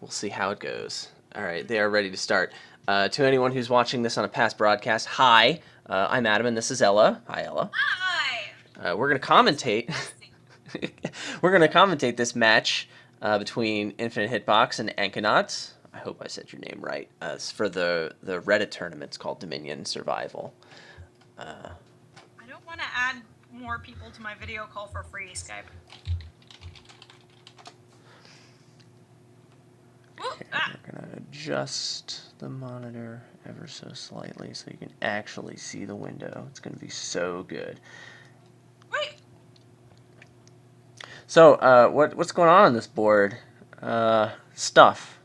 We'll see how it goes. All right, they are ready to start. To anyone who's watching this on a past broadcast, hi, I'm Adam, and this is Ella. Hi, Ella. Hi! We're going to commentate. We're going to commentate this match between Infthitbox and Ankenaut. I hope I said your name right. It's for the Reddit tournament. It's called Dominion Survival. I don't want to add more people to my video call for free, Skype. Okay, we're going to adjust the monitor ever so slightly so you can actually see the window. It's going to be so good. Wait! So, what's going on this board? Stuff.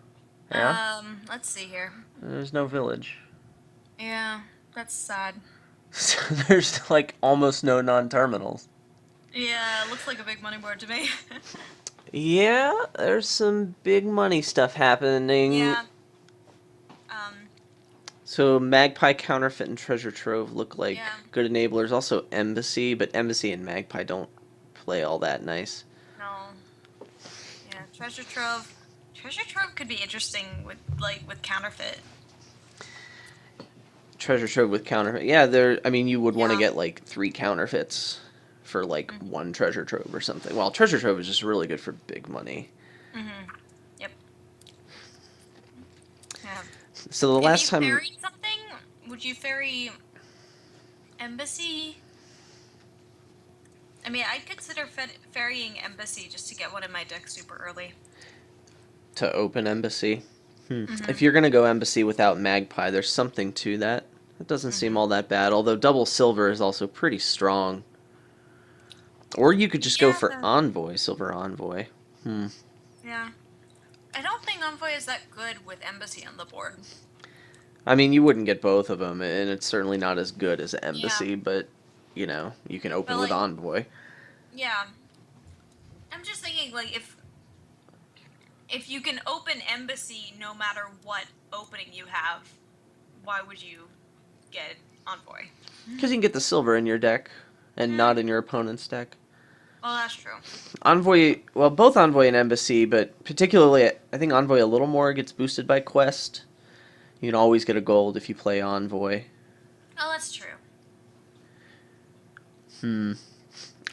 Yeah? Let's see here. There's no village. Yeah, that's sad. So there's, like, almost no non-terminals. Yeah, it looks like a big money board to me. Yeah, there's some big money stuff happening. Yeah. So Magpie, Counterfeit, and Treasure Trove look like good enablers. Also Embassy, but Embassy and Magpie don't play all that nice. No. Yeah, Treasure Trove. Treasure Trove could be interesting with Counterfeit. Treasure Trove with Counterfeit. Yeah, I mean, you would want to get, like, 3 counterfeits for, like, 1 Treasure Trove or something. Well, Treasure Trove is just really good for big money. Mm-hmm. Yep. Yeah. So the last time... If you ferried something, would you ferry Embassy? I mean, I'd consider ferrying Embassy just to get one in my deck super early. To open Embassy? If you're going to go Embassy without Magpie, there's something to that. It doesn't seem all that bad, although double silver is also pretty strong. Or you could just go for Envoy, Silver Envoy. Yeah. I don't think Envoy is that good with Embassy on the board. I mean, you wouldn't get both of them, and it's certainly not as good as Embassy, but, you know, you can open with Envoy. Yeah. I'm just thinking, like, if you can open Embassy no matter what opening you have, why would you get Envoy? Because you can get the silver in your deck, and not in your opponent's deck. Well, that's true. Envoy, well, both Envoy and Embassy, but particularly, I think Envoy a little more gets boosted by Quest. You can always get a gold if you play Envoy. Oh, that's true. I can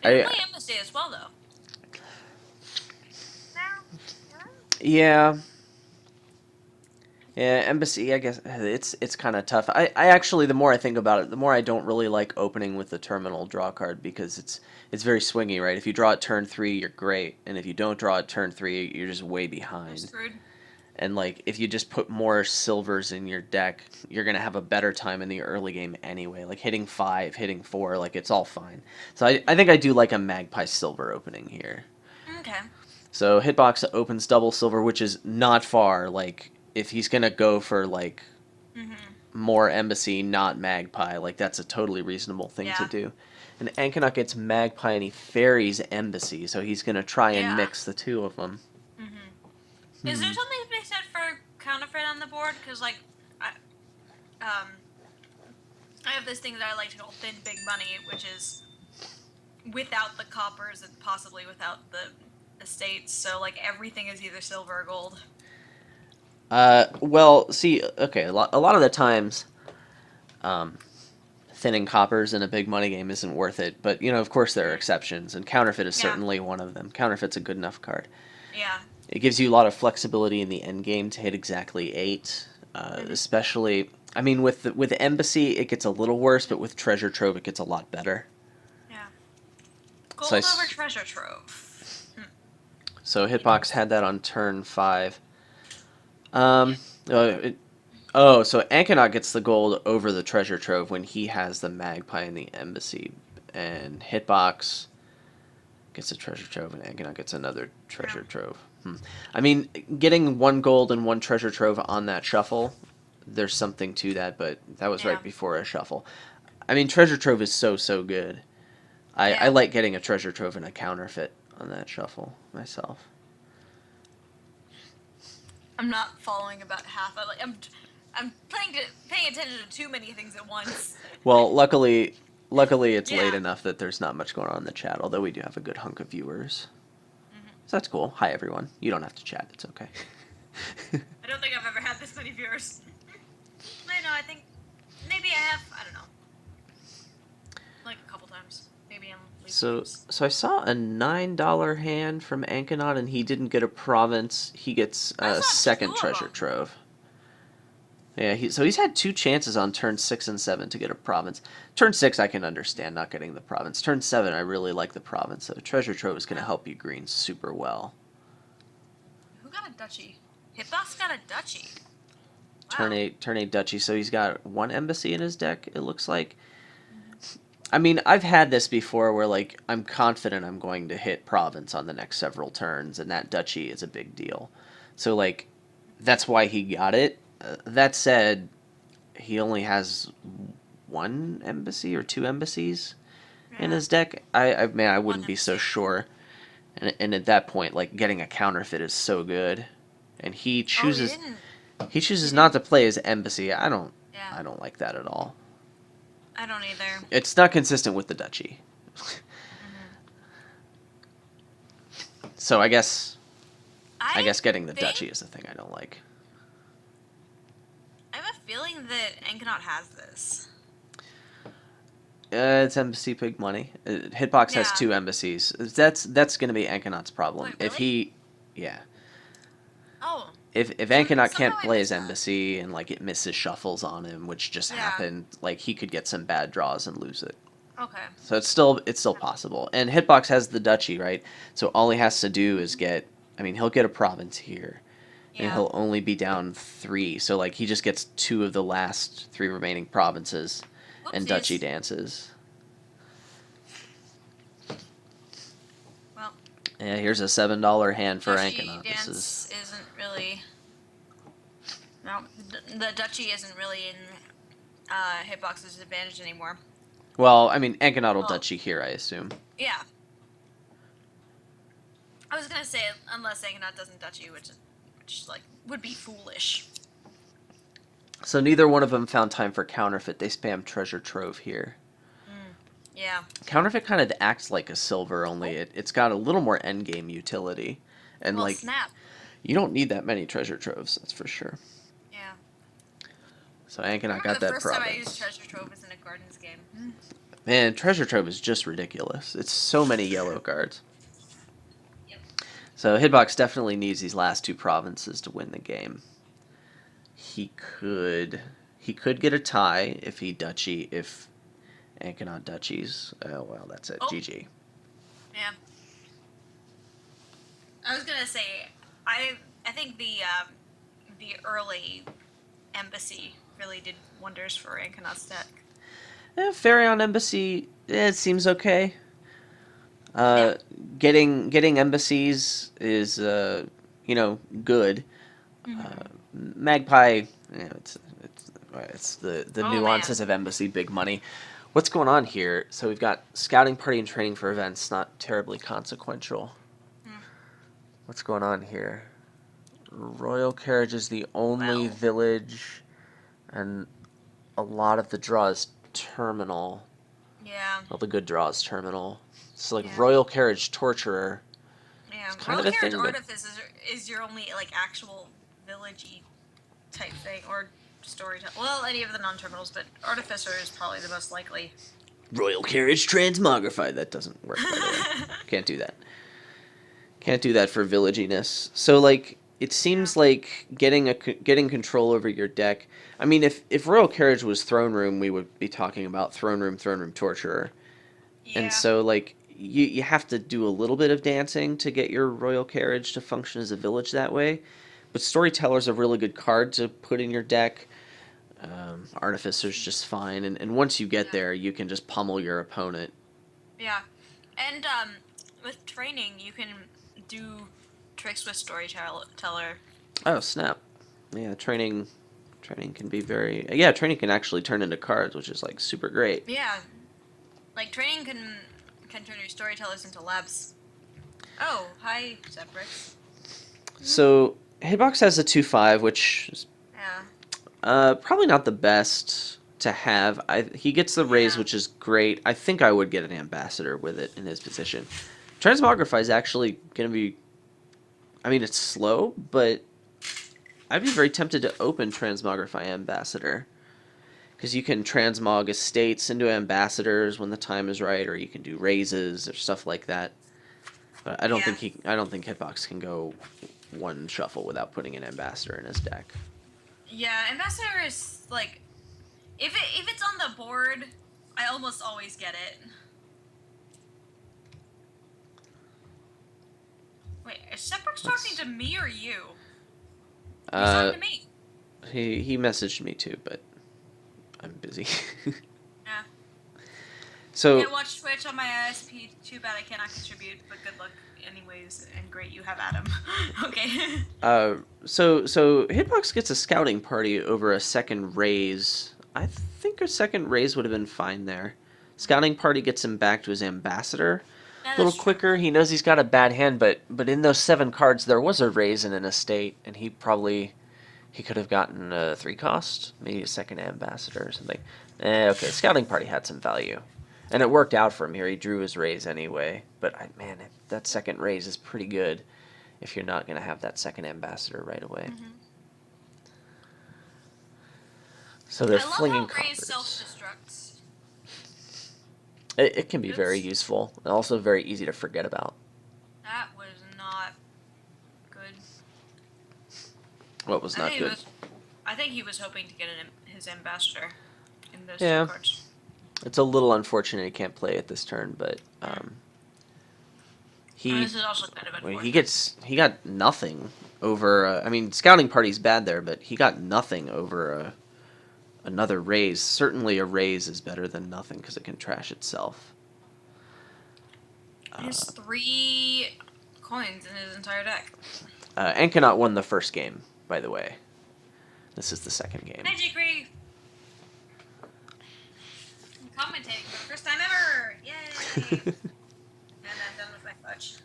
play Embassy as well, though. Yeah. Yeah, Embassy, I guess, it's kind of tough. I actually, the more I think about it, the more I don't really like opening with the terminal draw card, because it's very swingy, right? If you draw it turn 3, you're great, and if you don't draw it turn 3, you're just way behind. You're screwed. And, like, if you just put more silvers in your deck, you're going to have a better time in the early game anyway. Like, hitting 5, hitting 4, like, it's all fine. So I think I do like a Magpie silver opening here. Okay. So Hitbox opens double silver, which is not far. Like, if he's going to go for, like, more Embassy, not Magpie, like, that's a totally reasonable thing to do. And Ankenaut gets Magpie and he ferries Embassy, so he's going to try and mix the two of them. Is there something to be said for Counterfeit on the board? Because, like, I have this thing that I like to call thin big money, which is without the coppers and possibly without the estates. So, like, everything is either silver or gold. Well, see, okay, a lot of the times, thinning coppers in a big money game isn't worth it. But, you know, of course there are exceptions, and Counterfeit is certainly one of them. Counterfeit's a good enough card. Yeah. It gives you a lot of flexibility in the end game to hit exactly 8, especially... I mean, with Embassy, it gets a little worse, but with Treasure Trove, it gets a lot better. Yeah. Gold over Treasure Trove. So Hitbox had that on turn 5. So Ankenaut gets the gold over the Treasure Trove when he has the Magpie and the Embassy, and Hitbox gets a Treasure Trove, and Ankenaut gets another Treasure Trove. I mean, getting 1 gold and 1 Treasure Trove on that shuffle, there's something to that, but that was right before a shuffle. I mean, Treasure Trove is so good. I like getting a Treasure Trove and a Counterfeit on that shuffle myself. I'm not following about half. I'm paying attention to too many things at once. Well, luckily it's late enough that there's not much going on in the chat, although we do have a good hunk of viewers. So that's cool. Hi, everyone. You don't have to chat. It's okay. I don't think I've ever had this many viewers. I know, I think maybe I have, I don't know. Like a couple times. Maybe I'm So I saw a $9 hand from Ankenaut, and he didn't get a province. He gets a second treasure trove. Yeah, so he's had 2 chances on turn 6 and 7 to get a province. Turn 6 I can understand not getting the province. Turn 7 I really like the province. So treasure trove is going to help you green super well. Who got a duchy? Hitbox got a duchy. Wow. Turn 8 duchy. So he's got 1 embassy in his deck, it looks like. I mean, I've had this before where, like, I'm confident I'm going to hit province on the next several turns, and that duchy is a big deal. So, like, that's why he got it. That said, he only has 1 embassy or 2 embassies in his deck. I wouldn't be so sure. And at that point, like, getting a counterfeit is so good. And he chooses not to play his embassy. I don't like that at all. I don't either. It's not consistent with the duchy. So I guess getting the duchy is the thing I don't like. I have a feeling that Ankenaut has this. It's embassy big money. Hitbox has 2 embassies. That's going to be Ankenaut's problem. Wait, really? If Ankenaut can't play his embassy and, like, it misses shuffles on him, which just happened, like, he could get some bad draws and lose it. Okay. So it's still possible. And Hitbox has the duchy, right? So all he has to do is he'll get a province here. Yeah. And he'll only be down 3. So, like, he just gets 2 of the last 3 remaining provinces. Whoopsies. And duchy dances. Well. Yeah, here's a $7 hand for Ankenaut. This isn't really... No, the duchy isn't really in Hitbox's advantage anymore. Well, I mean, Ankenaut will duchy here, I assume. Yeah. I was gonna say, unless Ankenaut doesn't duchy, which like, would be foolish. So neither one of them found time for counterfeit. They spam treasure trove here. Yeah. Counterfeit kind of acts like a silver, only it's got a little more endgame utility. And, like, snap. You don't need that many treasure troves, that's for sure. Yeah. So Ankenaut got that province. The first time I used treasure trove was in a Gardens game. Man, treasure trove is just ridiculous. It's so many yellow cards. Yep. So Hitbox definitely needs these last 2 provinces to win the game. He could get a tie if Ankenaut duchies. Oh, well, that's it. GG. Yeah. I was gonna say, I think the early embassy really did wonders for Ankenaut's deck. Fairy Embassy, it seems okay. Getting embassies is good. Magpie, it's the nuances of embassy big money. What's going on here? So we've got scouting party and training for events, not terribly consequential. What's going on here? Royal Carriage is the only village, and a lot of the draw is terminal. Yeah. All the good draws terminal. So, like, Royal Carriage Torturer. Yeah. Royal Carriage Artifice is your only, like, actual village-y type thing, or storytelling. Well, any of the non-terminals, but Artificer is probably the most likely. Royal Carriage Transmogrify. That doesn't work, by the way. Can't do that. Can't do that for villaginess. So, like, it seems like getting control over your deck. I mean, if Royal Carriage was Throne Room, we would be talking about Throne Room Torturer. Yeah. And so, like, you have to do a little bit of dancing to get your Royal Carriage to function as a village that way. But Storyteller's a really good card to put in your deck. Artificer's just fine. And once you get there, you can just pummel your opponent. Yeah. And with training, you can do tricks with Storyteller. Oh, snap. Yeah, training can be very... Yeah, training can actually turn into cards, which is, like, super great. Yeah. Like, training can turn your Storytellers into labs. Oh, hi, Zebrix. So, Hitbox has a 2/5, which is probably not the best to have. He gets the raise, which is great. I think I would get an Ambassador with it in his position. Transmogrify is actually going to be... I mean, it's slow, but I'd be very tempted to open Transmogrify Ambassador. Because you can transmog estates into ambassadors when the time is right, or you can do raises or stuff like that. But Yeah. I don't think Hitbox can go one shuffle without putting an ambassador in his deck. Yeah, ambassador is like, if it's on the board, I almost always get it. Wait, is Shepherd's talking to me or you? He's talking to me. He messaged me too, but I'm busy. Yeah. So Can't watch Twitch on my ISP. Too bad I cannot contribute, but good luck anyways. And great, you have Adam. Okay. so Hitbox gets a scouting party over a second raise. I think a second raise would have been fine there. Scouting party gets him back to his ambassador a little quicker. He knows he's got a bad hand, but in those 7 cards there was a raise in an estate, and he could have gotten a 3 cost, maybe a second ambassador or something. Okay, scouting party had some value. And it worked out for him here. He drew his raise anyway. But, man, that second raise is pretty good if you're not going to have that second ambassador right away. Mm-hmm. So they're I flinging love how raise coppers. self-destructs. It can be very useful. And also very easy to forget about. That was not good. What was not good? I think he was hoping to get his ambassador in those 2 cards. It's a little unfortunate he can't play it this turn, but this is also kind of unfortunate. he got nothing over. I mean, scouting party's bad there, but he got nothing over another raise. Certainly, a raise is better than nothing because it can trash itself. He has 3 coins in his entire deck. Ankenaut won the first game, by the way. This is the second game. Hi, J. I'm commentating for the first time ever! Yay! And I'm done with my fudge.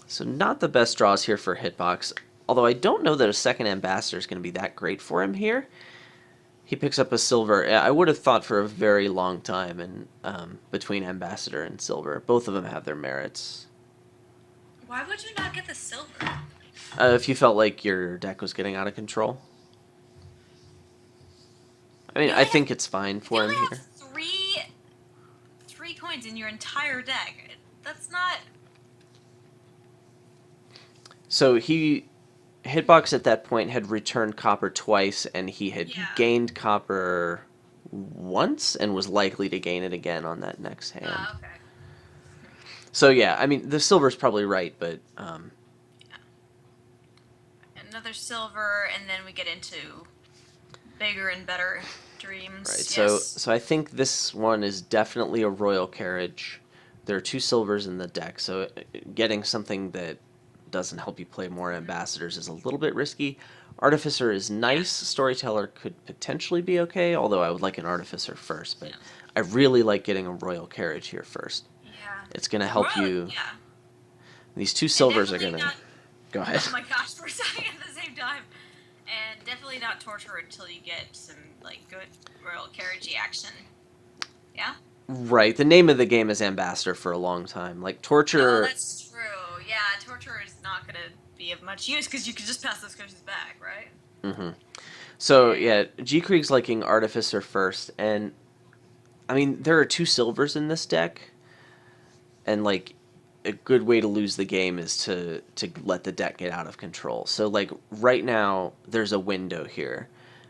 So not the best draws here for Hitbox, although I don't know that a second ambassador is going to be that great for him here. He picks up a silver. I would have thought for a very long time in between ambassador and silver. Both of them have their merits. Why would you not get the silver? If you felt like your deck was getting out of control. I mean, I think it's fine for him here. Three coins in your entire deck. That's not... So Hitbox at that point had returned copper twice, and he had gained copper once and was likely to gain it again on that next hand. Okay. So yeah, I mean, the silver's probably right, but... Another silver, and then we get into bigger and better dreams. Right, yes. so I think this one is definitely a royal carriage. There are 2 silvers in the deck, so getting something that doesn't help you play more ambassadors is a little bit risky. Artificer is nice. Storyteller could potentially be okay, although I would like an Artificer first. But I really like getting a royal carriage here first. Yeah. It's going to help you. Yeah. These 2 silvers are going to... Go ahead. Oh my gosh, we're talking at the same time. And definitely not torture until you get some, like, good royal carriagey action. Yeah? Right. The name of the game is Ambassador for a long time. Like, Torture... Oh, that's true. Yeah, Torture is not going to be of much use because you can just pass those curses back, right? Mm-hmm. So, yeah, G. Krieg's liking Artificer first, and, I mean, there are 2 silvers in this deck, and, like, a good way to lose the game is to let the deck get out of control. So, like, right now, there's a window here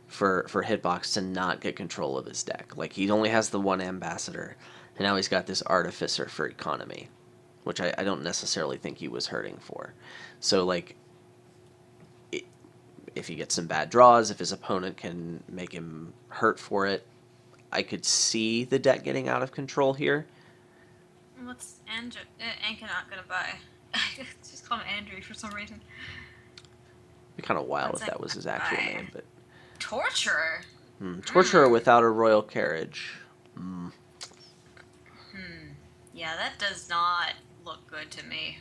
for Hitbox to not get control of his deck. Like, he only has the 1 Ambassador, and now he's got this Artificer for economy, which I don't necessarily think he was hurting for. So, like, if he gets some bad draws, if his opponent can make him hurt for it, I could see the deck getting out of control here. What's Ankenaut gonna buy? Just call him Andrew for some reason. It'd be kind of wild if that was his actual name, but... Torturer? Torturer without a royal carriage. Yeah, that does not look good to me.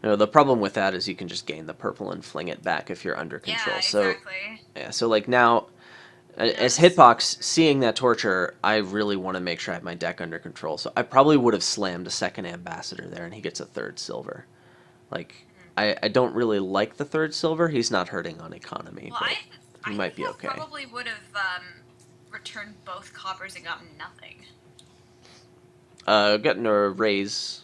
No, the problem with that is you can just gain the purple and fling it back if you're under control. Yeah, exactly. So like now, as Hitbox, seeing that Torture, I really want to make sure I have my deck under control. So I probably would have slammed a second Ambassador there, and he gets a 3rd silver. Like, I don't really like the third silver. He's not hurting on economy, Well, but he I might think be I okay. probably would have returned both coppers and gotten nothing. Getting a raise.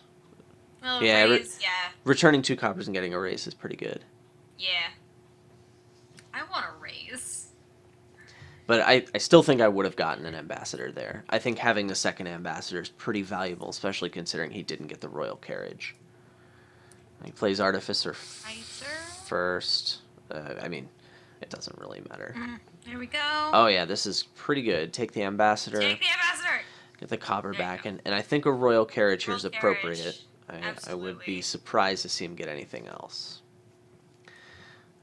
Well, Yeah, raise, yeah, returning 2 coppers and getting a raise is pretty good. yeah. I want a raise. But I still think I would have gotten an ambassador there. I think having the second ambassador is pretty valuable, especially considering he didn't get the royal carriage. He plays artificer first. I mean, it doesn't really matter. There we go. Oh yeah, this is pretty good. Take the ambassador. Take the ambassador. Get the copper There you back, go. and I think a royal carriage here Royal is appropriate. carriage. I would be Absolutely. surprised to see him get anything else.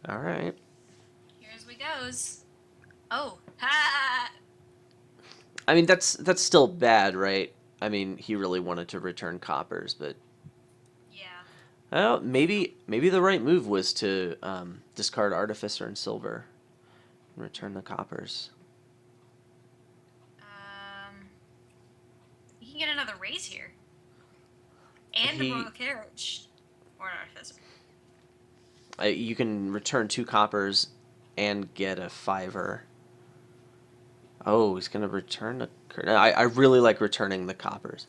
All right. Here's we goes. Oh, ha! I mean, that's still bad, right? I mean, he really wanted to return coppers, but Yeah. well, maybe the right move was to discard artificer and silver, and return the coppers. You can get another raise here, and a royal carriage, or an artificer. You can return 2 coppers and get a 5-er. Oh, he's gonna return the. I really like returning the coppers.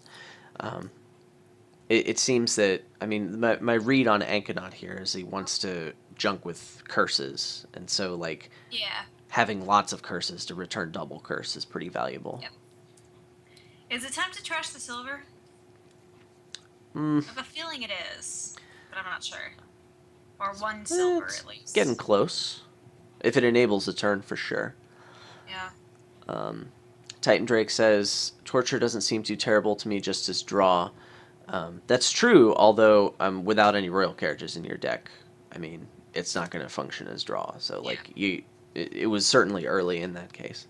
It seems that, I mean, my read on Ankenaut here is he wants to junk with curses, and so like Yeah. having lots of curses to return double curse is pretty valuable. Yep. Is it time to trash the silver? Mm, I have a feeling it is, but I'm not sure. Or 1 silver it's at least. getting close. If it enables a turn, for sure. Yeah. Titan Drake says, Torture doesn't seem too terrible to me just as draw. That's true, although without any royal carriages in your deck, I mean, it's not going to function as draw. So, like, it was certainly early in that case.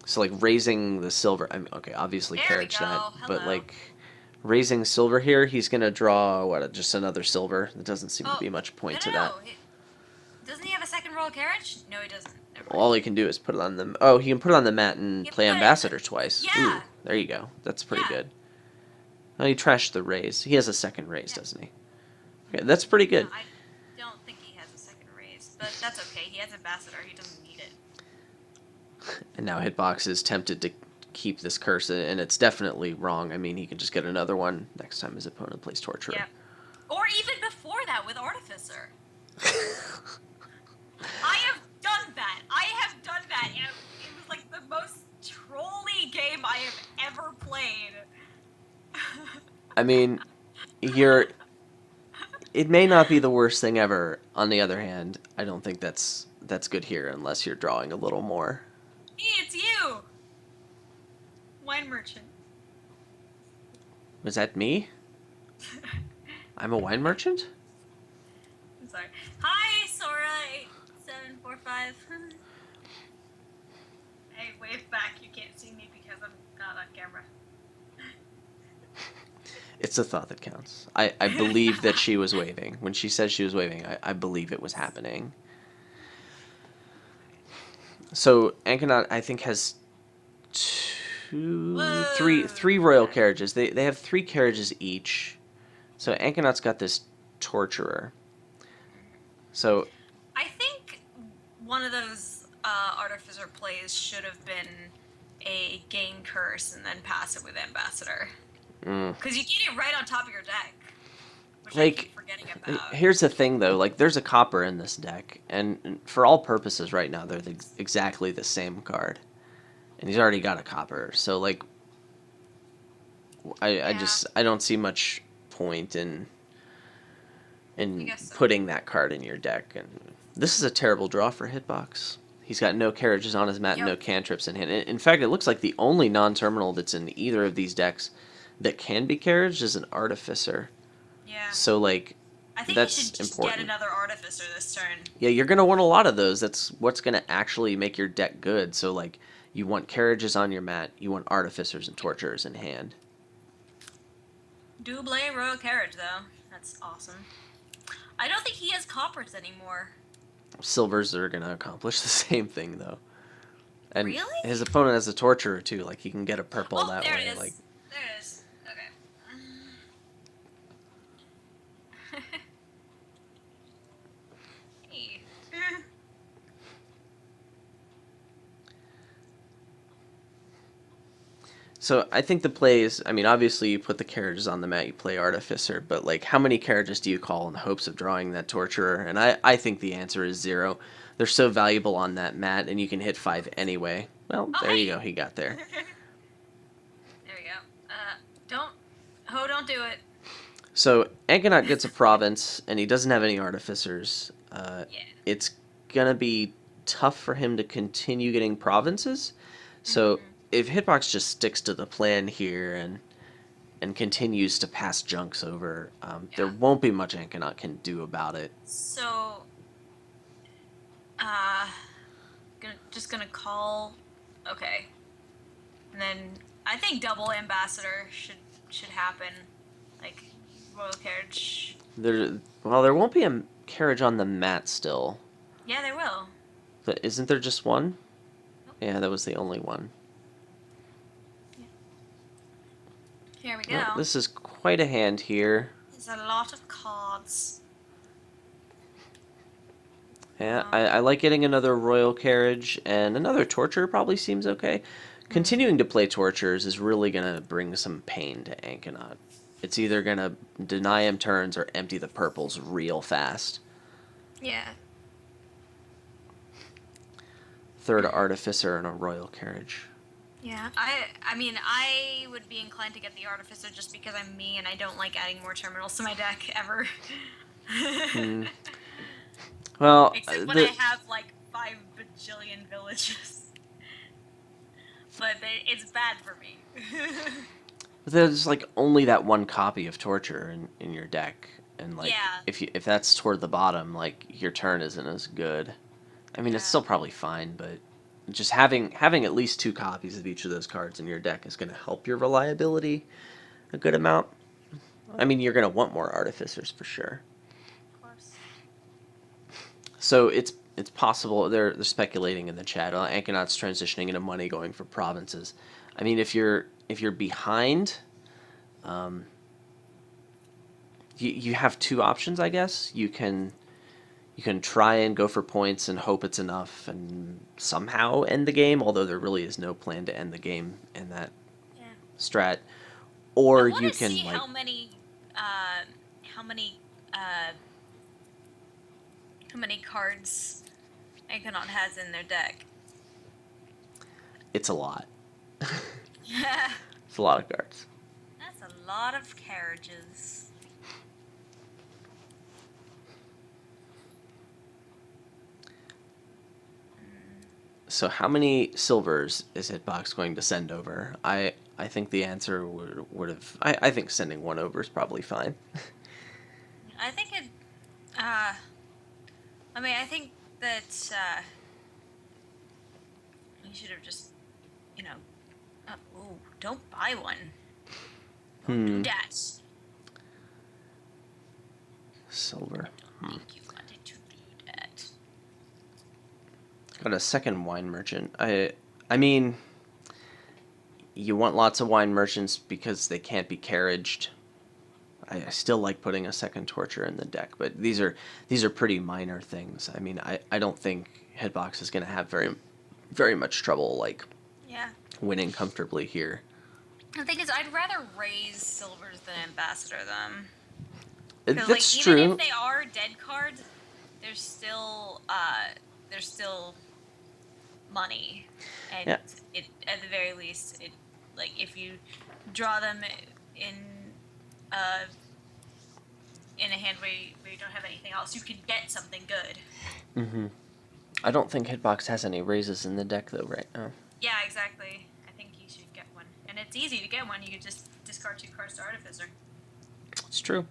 So, like, raising the silver, I mean, okay, obviously There carriage we go. that, but, Hello. like, raising silver here, he's going to draw, just another silver? There doesn't seem to be much point to that. Doesn't he have a second royal carriage? No, he doesn't. All he can do is put it on the. Oh, he can put it on the mat and play ambassador twice. Yeah. Ooh, there you go. That's pretty good. Oh, he trashed the raise. He has a second raise, doesn't he? Okay, that's pretty good. No, I don't think he has a second raise, but that's okay. He has ambassador. He doesn't need it. And now Hitbox is tempted to keep this curse, and it's definitely wrong. I mean, he can just get another one next time his opponent plays Torturer. Yeah. Or even before that with Artificer. I have done that. I have done that. It was like the most trolly game I have ever played. I mean, it may not be the worst thing ever. On the other hand, I don't think that's good here unless you're drawing a little more. Hey, it's you! Wine merchant. Was that me? I'm a wine merchant? I'm sorry. Hi, Sora8745. Hey, wave back. You can't see me because I'm not on camera. It's a thought that counts. I believe that she was waving. When she said she was waving, I believe it was happening. So Ankenaut, I think, has three royal carriages. They have 3 carriages each. So Ankenaut's got this torturer. So I think one of those Artificer plays should have been a gain curse and then pass it with Ambassador. Because you get it right on top of your deck. Which I keep forgetting about. Here's the thing, though. Like, there's a copper in this deck, and for all purposes right now, they're exactly the same card. And he's already got a copper. So, like, I don't see much point in putting that card in your deck. And this is a terrible draw for Hitbox. He's got no carriages on his mat and no cantrips in hand. In fact, it looks like the only non-terminal that's in either of these decks that can be carriaged is an Artificer. Yeah. So, like, I think that's you should just important. get another Artificer this turn. Yeah, you're going to want a lot of those. That's what's going to actually make your deck good. So, like, you want carriages on your mat. You want Artificers and Torturers in hand. Double Royal Carriage, though. That's awesome. I don't think he has coppers anymore. Silvers are going to accomplish the same thing, though. And really? His opponent has a Torturer, too. Like, he can get a purple that there way. It is. Like, there it is. Okay. So I think the plays, I mean, obviously you put the carriages on the mat, you play Artificer, but like how many carriages do you call in the hopes of drawing that Torturer? And I think the answer is 0. They're so valuable on that mat, and you can hit 5 anyway. Well, Oh, there you hey! go, he got there. There we go. Don't. Oh, don't do it. So Ankenaut gets a province, and he doesn't have any Artificers. Yeah. It's gonna be tough for him to continue getting provinces. So Mm-hmm. if Hitbox just sticks to the plan here and continues to pass junks over, there Yeah. won't be much Ankenaut can do about it. So, uh, just gonna call. Okay, and then I think double ambassador should happen, like royal carriage. There won't be a carriage on the mat still. Yeah, there will. But isn't there just one? Nope. Yeah, that was the only one. Yeah. Here we Well, go. this is quite a hand here. There's a lot of cards. Yeah, I like getting another royal carriage, and another torture probably seems okay. Continuing to play tortures is really going to bring some pain to Ankenaut. It's either going to deny him turns or empty the purples real fast. Yeah. Third Artificer and a royal carriage. Yeah. I mean, I would be inclined to get the artificer just because I'm me and I don't like adding more terminals to my deck ever. Well, Except when I have like 5 bajillion villages. But it's bad for me. there's like only that one copy of torture in your deck, and like Yeah. if that's toward the bottom, like your turn isn't as good. I mean, it's Yeah. still probably fine, but just having at least 2 copies of each of those cards in your deck is going to help your reliability a good amount. I mean, you're going to want more artificers for sure. Of course. So it's possible they're speculating in the chat. Ankenaut's transitioning into money, going for provinces. I mean, if you're behind, you have 2 options, I guess. You can try and go for points and hope it's enough and somehow end the game, although there really is no plan to end the game in that Yeah. strat. I Or want you to can see like how many cards Ankenaut has in their deck. it's a lot. Yeah. It's a lot of cards. That's a lot of carriages. So how many silvers is Hitbox going to send over? I think the answer would have. I think sending 1 over is probably fine. I think it. I mean, I think that you should have just, you know. Oh, don't buy one. Don't do that. Silver. I think you wanted to do that. Got a second wine merchant. I mean, you want lots of wine merchants because they can't be carriaged. I still like putting a second torture in the deck, but these are pretty minor things. I mean, I don't think Hitbox is going to have very much trouble like Yeah. winning comfortably here. The thing is, I'd rather raise silvers than ambassador them. That's Like, true. even if they are dead cards, there's still money, and Yeah. it at the very least, it like if you draw them in a hand where you don't have anything else, you can get something good. I don't think Hitbox has any raises in the deck though right now. Yeah, exactly. I think you should get one, and it's easy to get one. You could just discard 2 cards to artificer. It's true.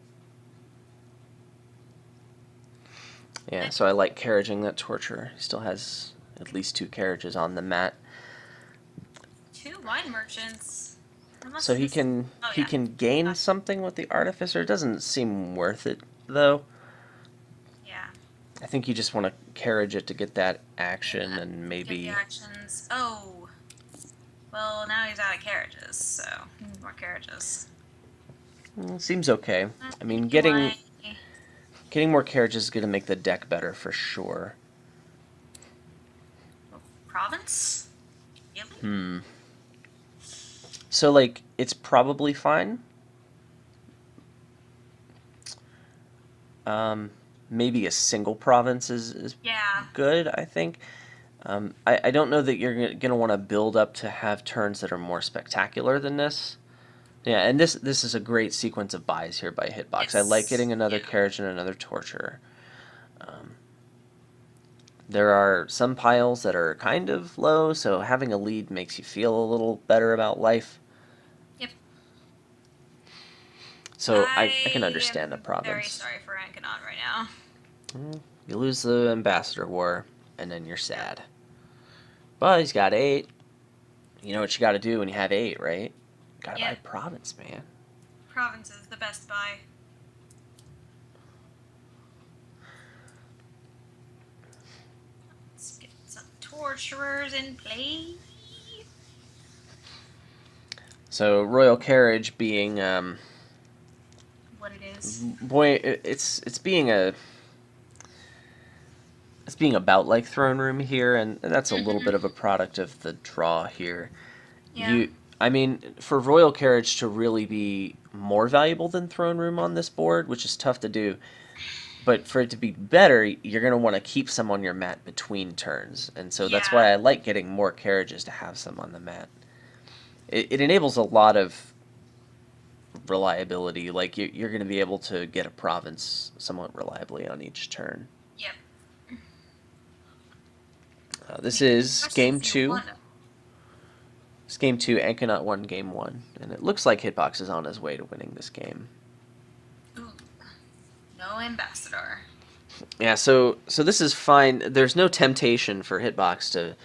Yeah, so I like carriaging that torture. He still has at least 2 carriages on the mat. 2 wine merchants. So he can gain something with the artificer. It doesn't seem worth it though. Yeah. I think you just want to carriage it to get that action and maybe Get the actions. Oh. Well, now he's out of carriages, so he needs more carriages. Seems okay. I mean, getting more carriages is going to make the deck better for sure. Province? Really? So, like, it's probably fine. Um, Maybe a single province is Yeah. good, I think. I don't know that you're going to want to build up to have turns that are more spectacular than this. Yeah, and this is a great sequence of buys here by Hitbox. I like getting another Yeah. carriage and another torture. Um, there are some piles that are kind of low, so having a lead makes you feel a little better about life. Yep. So I can I understand a am very province. sorry for Ankenaut right now. You lose the ambassador war, and then you're Yep. sad. But he's got 8. You know what you got to do when you have 8, right? Got to buy Yep. a province, man. Province is the best buy. Let's get some torturers in play. So royal carriage being What it is. boy, it's being about like throne room here, and that's a little bit of a product of the draw here. Yeah. I mean, for royal carriage to really be more valuable than throne room on this board, which is tough to do, but for it to be better, you're going to want to keep some on your mat between turns, and so that's Yeah. why I like getting more carriages to have some on the mat. It enables a lot of reliability. Like you're going to be able to get a province somewhat reliably on each turn. Yep. This is Especially game if you 2. want to. It's game 2. Ankenaut won game 1, and it looks like Hitbox is on his way to winning this game. Ooh. No ambassador. Yeah, so this is fine. There's no temptation for Hitbox to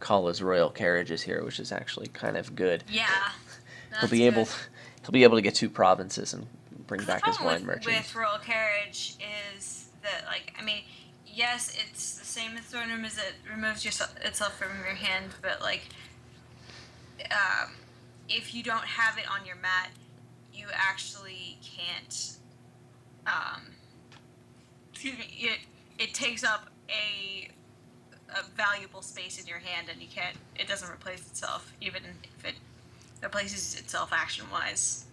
call his royal carriages here, which is actually kind of good. Yeah. He'll That's be able good. he'll be able to get 2 provinces and bring The back his problem wine merchant. with Royal Carriage is that, like, I mean, yes, it's the same as Throne Room as it removes itself from your hand, but, like, if you don't have it on your mat, you actually can't, excuse me, it takes up a valuable space in your hand, and it doesn't replace itself, even if it replaces itself action-wise.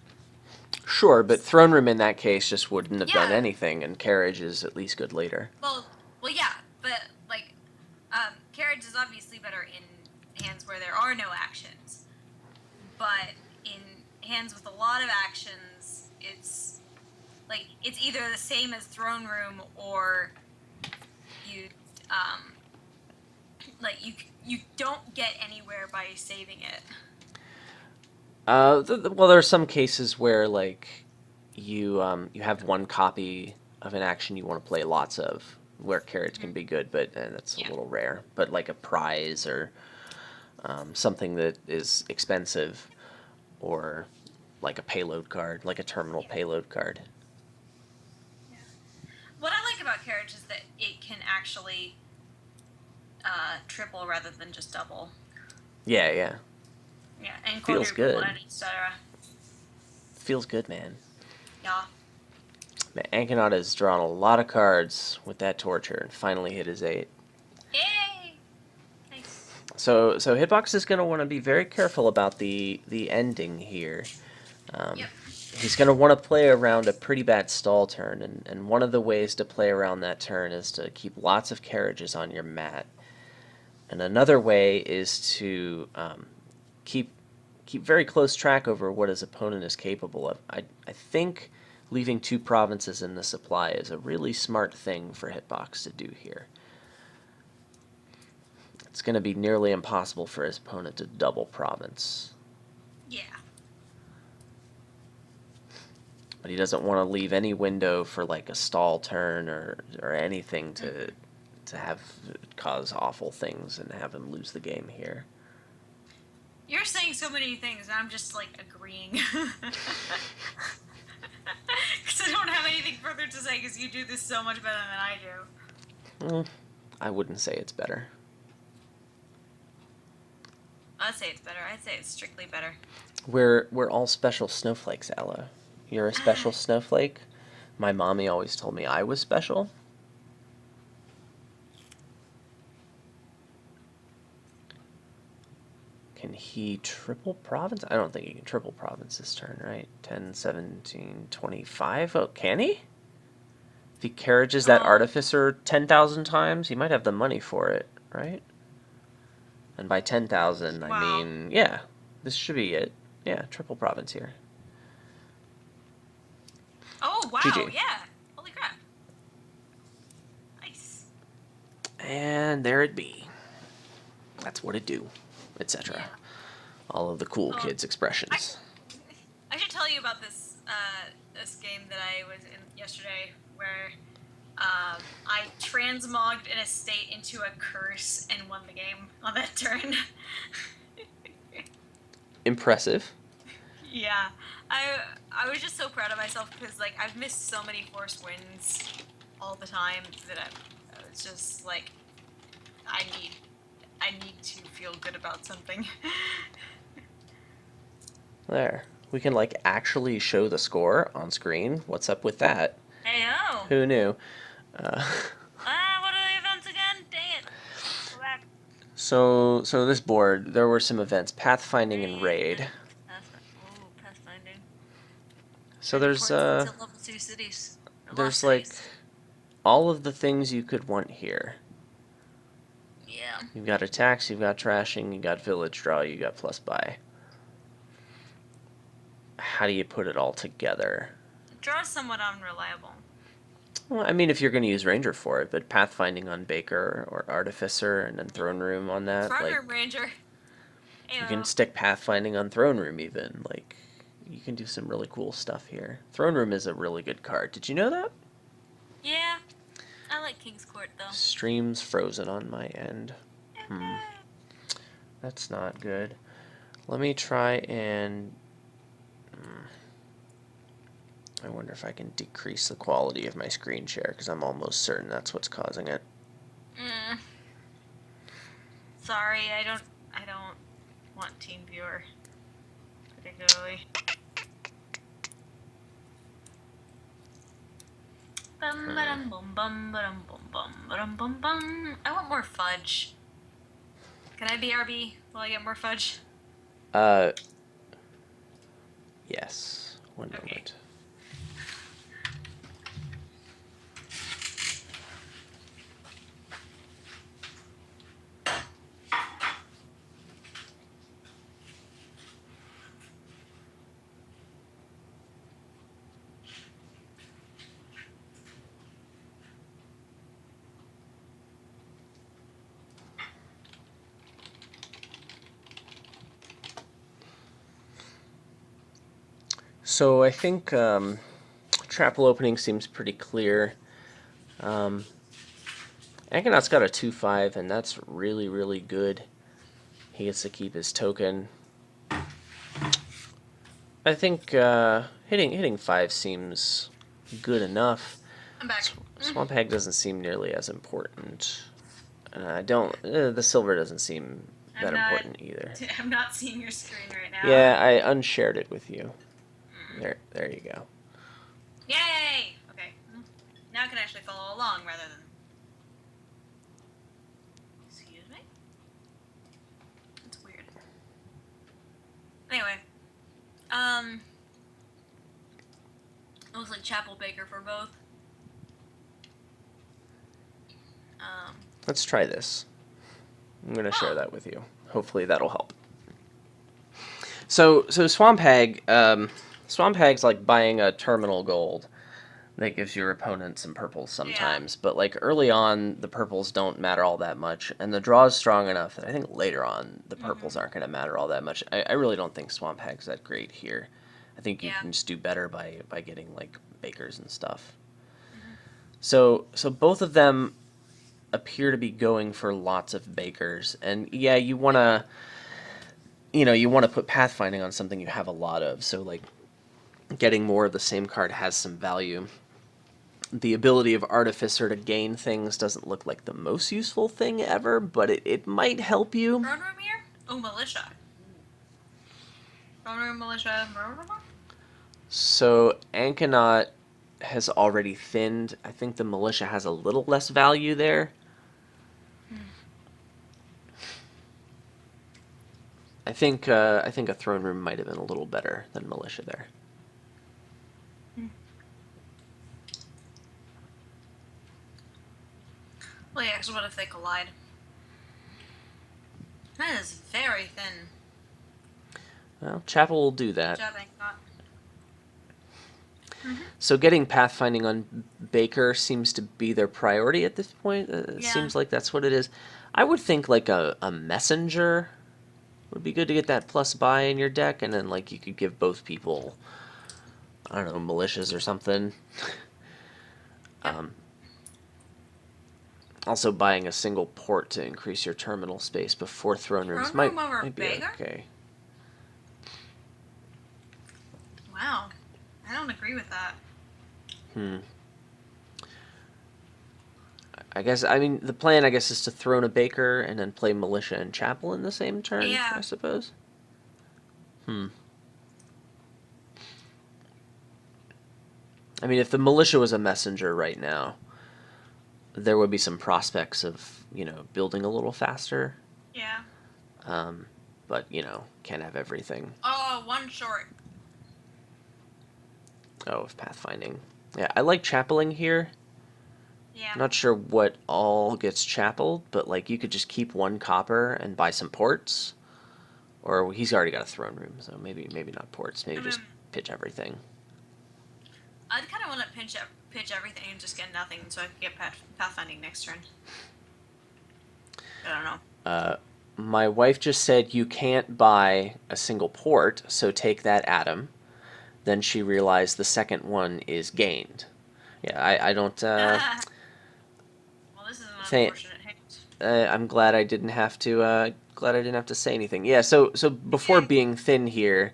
Sure, but throne room in that case just wouldn't have done Yeah. anything, and carriage is at least good later. Well, yeah, but like, carriage is obviously better in hands where there are no actions, but in hands with a lot of actions, it's either the same as throne room, or you you don't get anywhere by saving it. Well, there are some cases where like you have one copy of an action you want to play lots of, where carriage can be good, but that's a little rare. But like a prize or something that is expensive, or like a payload card, like a terminal payload card. Yeah. What I like about carriage is that it can actually triple rather than just double. Yeah, yeah. Yeah, and Feels quadruple good. and etc. Feels good, man. Yeah. Ankenaut has drawn a lot of cards with that torture and finally hit his 8. Yay! Nice. So Hitbox is going to want to be very careful about the ending here. Yep. He's going to want to play around a pretty bad stall turn, and one of the ways to play around that turn is to keep lots of carriages on your mat. And another way is to keep very close track over what his opponent is capable of. I think leaving 2 provinces in the supply is a really smart thing for Hitbox to do here. It's going to be nearly impossible for his opponent to double province. Yeah. But he doesn't want to leave any window for like a stall turn or anything to have cause awful things and have him lose the game here. You're saying so many things, and I'm just like agreeing. Because I don't have anything further to say, because you do this so much better than I do. I wouldn't say it's better. I'd say it's better. I'd say it's strictly better. We're all special snowflakes, Ella. You're a special snowflake. My mommy always told me I was special. Can he triple province? I don't think he can triple province this turn, right? 10, 17, 25. Oh, can he? If he carriages that artificer 10,000 times, he might have the money for it, right? And by 10,000, I mean, yeah, this should be it. Yeah, triple province here. Oh, wow, GG. yeah. Holy crap. Nice. And there it be. That's what it do, etc. Yeah. All of the cool kids' expressions. I should tell you about this this game that I was in yesterday, where I transmogged an estate into a curse and won the game on that turn. Impressive. Yeah, I was just so proud of myself because like I've missed so many forced wins all the time that I was just like I need to feel good about something. There. We can, like, actually show the score on screen. What's up with that? Hey ho! Who knew? What are the events again? Dang it! Go back. So this board, there were some events, pathfinding and raid. Pathfinding. So there's level 2 cities. there's like all of the things you could want here. Yeah. You've got attacks, you've got trashing, you got village draw, you got plus buy. How do you put it all together? Draw is somewhat unreliable. Well, I mean, if you're going to use Ranger for it, but pathfinding on Baker or Artificer and then Throne Room on that. Throne Room Ranger. You can stick pathfinding on Throne Room even. Like, you can do some really cool stuff here. Throne Room is a really good card. Did you know that? Yeah. I like King's Court, though. Stream's frozen on my end. That's not good. Let me try and... I wonder if I can decrease the quality of my screen share, because I'm almost certain that's what's causing it. Sorry, I don't want TeamViewer particularly. I want more fudge. Can I BRB while I get more fudge? Yes. One moment. So I think Trapple opening seems pretty clear. Ankenaut's got a 2/5, and that's really, really good. He gets to keep his token. I think hitting 5 seems good enough. I'm back. Swamp Hag doesn't seem nearly as important. The silver doesn't seem that important either. I'm not seeing your screen right now. Yeah, I unshared it with you. There you go. Yay! Okay. Now I can actually follow along rather than... Excuse me? That's weird. Anyway. Looks like Chapel Baker for both. Let's try this. I'm going to share that with you. Hopefully that'll help. So Swamp Hag... Swamp Hag's like buying a terminal gold that gives your opponent some purples sometimes. Yeah. But like early on, the purples don't matter all that much. And the draw is strong enough that I think later on, the purples aren't going to matter all that much. I really don't think Swamp Hag's that great here. I think you can just do better by getting like Bakers and stuff. So both of them appear to be going for lots of Bakers. And yeah, you want to put pathfinding on something you have a lot of. So like getting more of the same card has some value. The ability of Artificer to gain things doesn't look like the most useful thing ever, but it might help you. Throne Room here? Oh, Militia. Throne Room, Militia. So Ankenaut has already thinned. I think the Militia has a little less value there. I think a throne room might have been a little better than militia there. Well, yeah, 'cause what if they collide? That is very thin. Well, Chapel will do Good that. job, Ankenaut. So getting pathfinding on Baker seems to be their priority at this point. It Yeah. seems like that's what it is. I would think like a messenger would be good to get that plus buy in your deck, and then like you could give both people, I don't know, militias or something. Yep. Also, buying a single port to increase your terminal space before throne rooms Throne room over might be Baker? okay. Wow. I don't agree with that. I guess, I mean, the plan, I guess, is to throne a Baker and then play militia and chapel in the same turn, Yeah. I suppose. I mean, if the militia was a messenger right now, there would be some prospects of, building a little faster. Yeah. But, can't have everything. Oh, one short. Oh, of pathfinding. Yeah, I like chapeling here. Yeah. I'm not sure what all gets chapeled, but, like, you could just keep one copper and buy some ports. Or he's already got a throne room, so maybe not ports. Maybe just pitch everything. I'd kind of want to pitch everything and just get nothing so I could get pathfinding next turn. I don't know. My wife just said you can't buy a single port, so take that atom. Then she realized the second one is gained. Yeah, I don't. Well, this is an unfortunate hint. I'm glad I didn't have to. Glad I didn't have to say anything. Yeah. So before being thin here,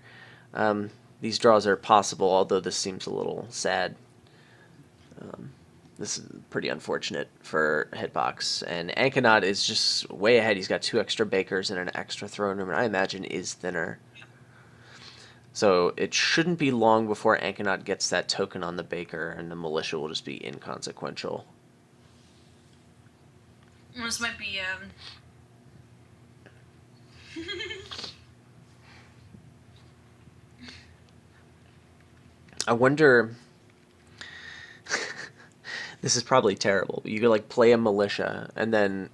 these draws are possible. Although this seems a little sad. This is pretty unfortunate for Hitbox. And Ankenaut is just way ahead. He's got 2 extra Bakers and an extra throne room, and I imagine is thinner. So it shouldn't be long before Ankenaut gets that token on the Baker, and the militia will just be inconsequential. This might be, I wonder... This is probably terrible. You could, like, play a militia, and then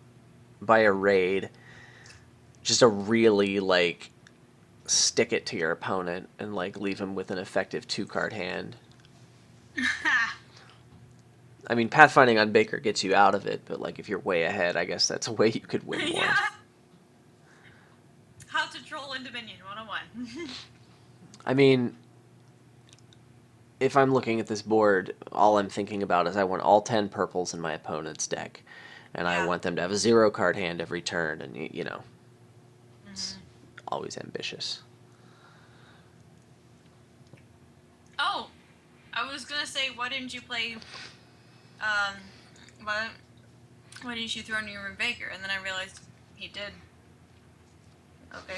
buy a raid. Just a really, like... stick it to your opponent and like leave him with an effective 2-card hand. I mean, pathfinding on Baker gets you out of it, but like if you're way ahead, I guess that's a way you could win more. Yeah. How to troll in Dominion 101. I mean, if I'm looking at this board, all I'm thinking about is I want all 10 purples in my opponent's deck, and I want them to have a 0-card hand every turn, and it's always ambitious. Oh, I was gonna say, why didn't you play, why didn't you throw in your Baker? And then I realized he did. Okay.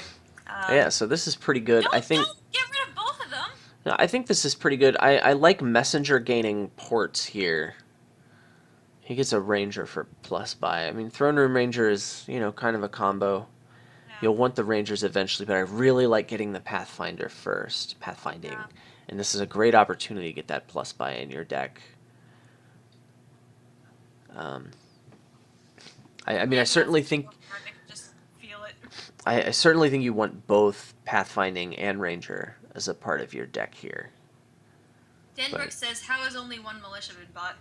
Yeah, so this is pretty good. I think. Don't get rid of both of them. No, I think this is pretty good. I like Messenger gaining ports here. He gets a Ranger for plus buy. I mean, Throne Room Ranger is, kind of a combo. Yeah. You'll want the Rangers eventually, but I really like getting the Pathfinder first. Pathfinding. Yeah. And this is a great opportunity to get that plus buy in your deck. I certainly think... Just feel it. I certainly think you want both Pathfinding and Ranger as a part of your deck here. Denbrook says, how has only one militia been bought?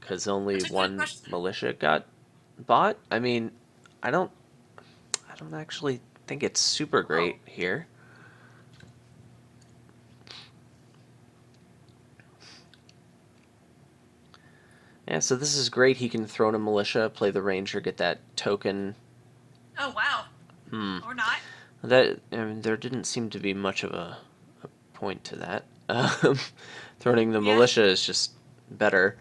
Because only one militia got bought? I mean, I don't actually think it's super great here. Yeah, so this is great. He can throw in a militia, play the Ranger, get that token. Oh, wow. Or not. There didn't seem to be much of a point to that. Throwing the militia is just better.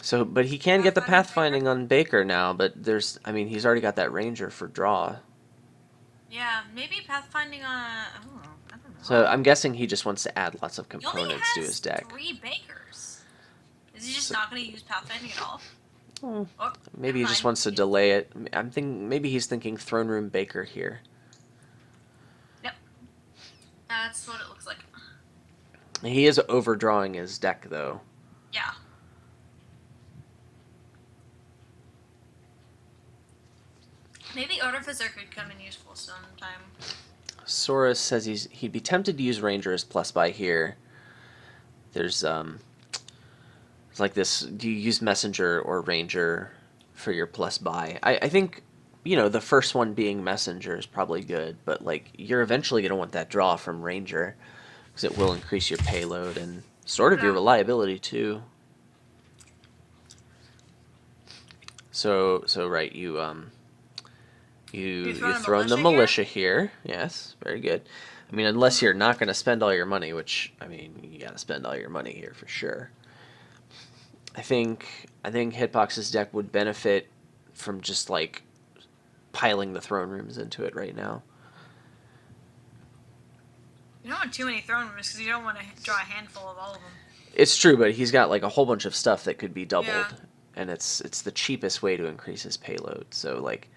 So, but he can get the pathfinding on Baker now, but he's already got that Ranger for draw. Yeah, maybe pathfinding on I don't know. So I'm guessing he just wants to add lots of components to his deck. He only has 3 Bakers. Is he just not going to use pathfinding at all? Hmm. Oh, Maybe never he just mind. wants to delay it. I'm thinking maybe he's thinking Throne Room Baker here. Yep, that's what it looks like. He is overdrawing his deck though. Yeah. Maybe Artificer could come in useful sometime. Saurus says he'd be tempted to use Ranger as plus buy here. There's it's like this. Do you use Messenger or Ranger for your plus buy? I think the first one being Messenger is probably good, but like you're eventually gonna want that draw from Ranger because it will increase your payload and sort of your Yeah. reliability too. So right, You you throwing a throw in the militia here? militia here. Yes, very good. I mean, unless you're not going to spend all your money, which I mean, you got to spend all your money here for sure. I think Hitbox's deck would benefit from just like piling the throne rooms into it right now. You don't want too many throne rooms because you don't want to draw a handful of all of them. It's true, but he's got like a whole bunch of stuff that could be doubled, Yeah. and it's the cheapest way to increase his payload. So like,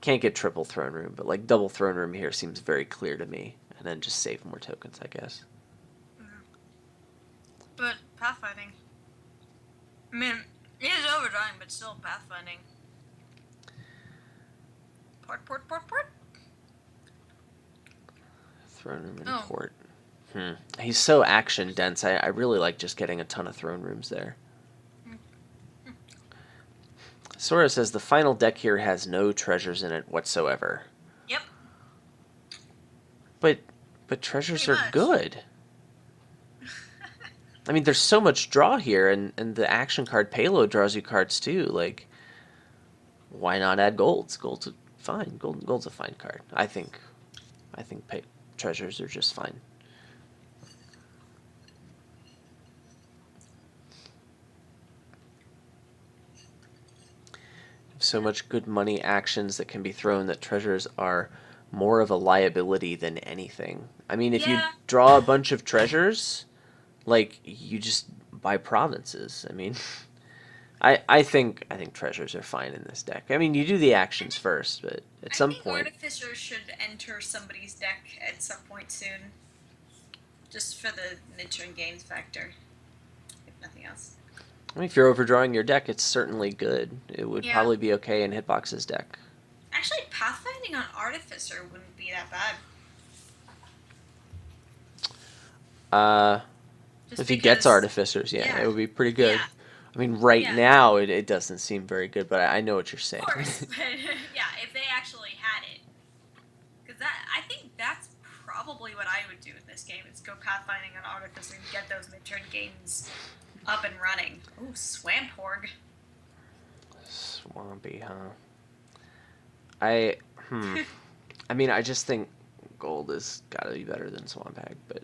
can't get triple throne room, but like double throne room here seems very clear to me, and then just save more tokens, I guess. But pathfinding. I mean, it is overdrawing, but still pathfinding. Port. Throne room and Oh. port. He's so action dense. I really like just getting a ton of throne rooms there. Sora says the final deck here has no treasures in it whatsoever. Yep. But treasures Pretty are much. good. I mean, there's so much draw here, and the action card payload draws you cards too. Like, why not add golds? Gold's fine. Gold's a fine card. I think treasures are just fine. So much good money actions that can be thrown that treasures are more of a liability than anything. I mean, if you Yeah. draw a bunch of treasures, like you just buy provinces. I mean, I think treasures are fine in this deck. I mean, you do the actions first, but at I some think point, Artificer should enter somebody's deck at some point soon. Just for the mid-turn gains factor. If nothing else. I mean, if you're overdrawing your deck, it's certainly good. It would Yeah. probably be okay in Hitbox's deck. Actually, pathfinding on Artificer wouldn't be that bad. Just If he gets because- artificers, yeah, it would be pretty good. Yeah. I mean, right Yeah. now it doesn't seem very good, but I know what you're saying. Of course, but yeah, if they actually had it, because I think that's probably what I would do in this game: is go pathfinding on Artificer and get those mid-turn gains up and running. Ooh, Swamp Horg. Swampy, huh? I mean, I just think gold has got to be better than Swamp Hag, but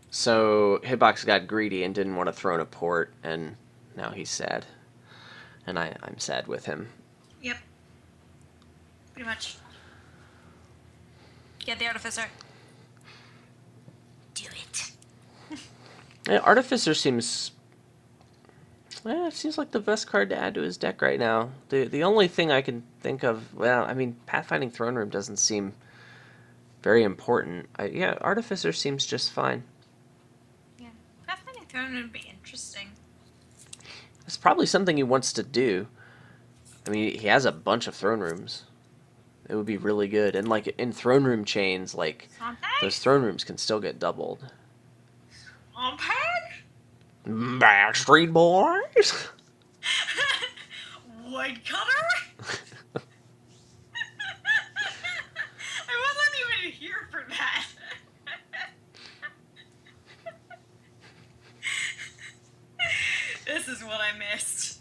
so Hitbox got greedy and didn't want to throw in a port, and now he's sad, and I'm sad with him. Yep. Pretty much. Get the Artificer. Do it. Yeah, Artificer seems like the best card to add to his deck right now. The only thing I can think of, well, I mean, Pathfinding Throne Room doesn't seem very important. Yeah, Artificer seems just fine. Yeah. Pathfinding Throne would be interesting. It's probably something he wants to do. I mean, he has a bunch of throne rooms. It would be really good. And like in throne room chains, like those throne rooms can still get doubled. Swamp Hag? Backstreet Boys. Woodcutter? I wasn't even here for that. This is what I missed.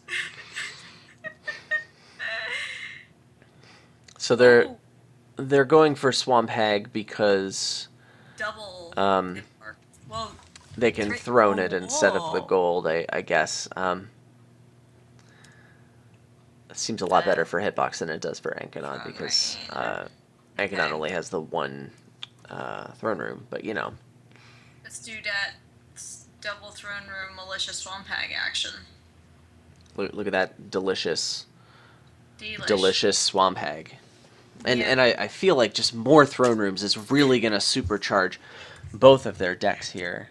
So they're going for Swamp Hag because Double. Well, they can throne it instead of the gold, I guess. It seems a lot better for Hitbox than it does for Ankenaut because Ankenaut only has the one throne room, but you know. Let's do that double throne room malicious swamp hag action. Look at that delicious, Delish. delicious swamp hag. And Yep. and I feel like just more throne rooms is really gonna supercharge both of their decks here.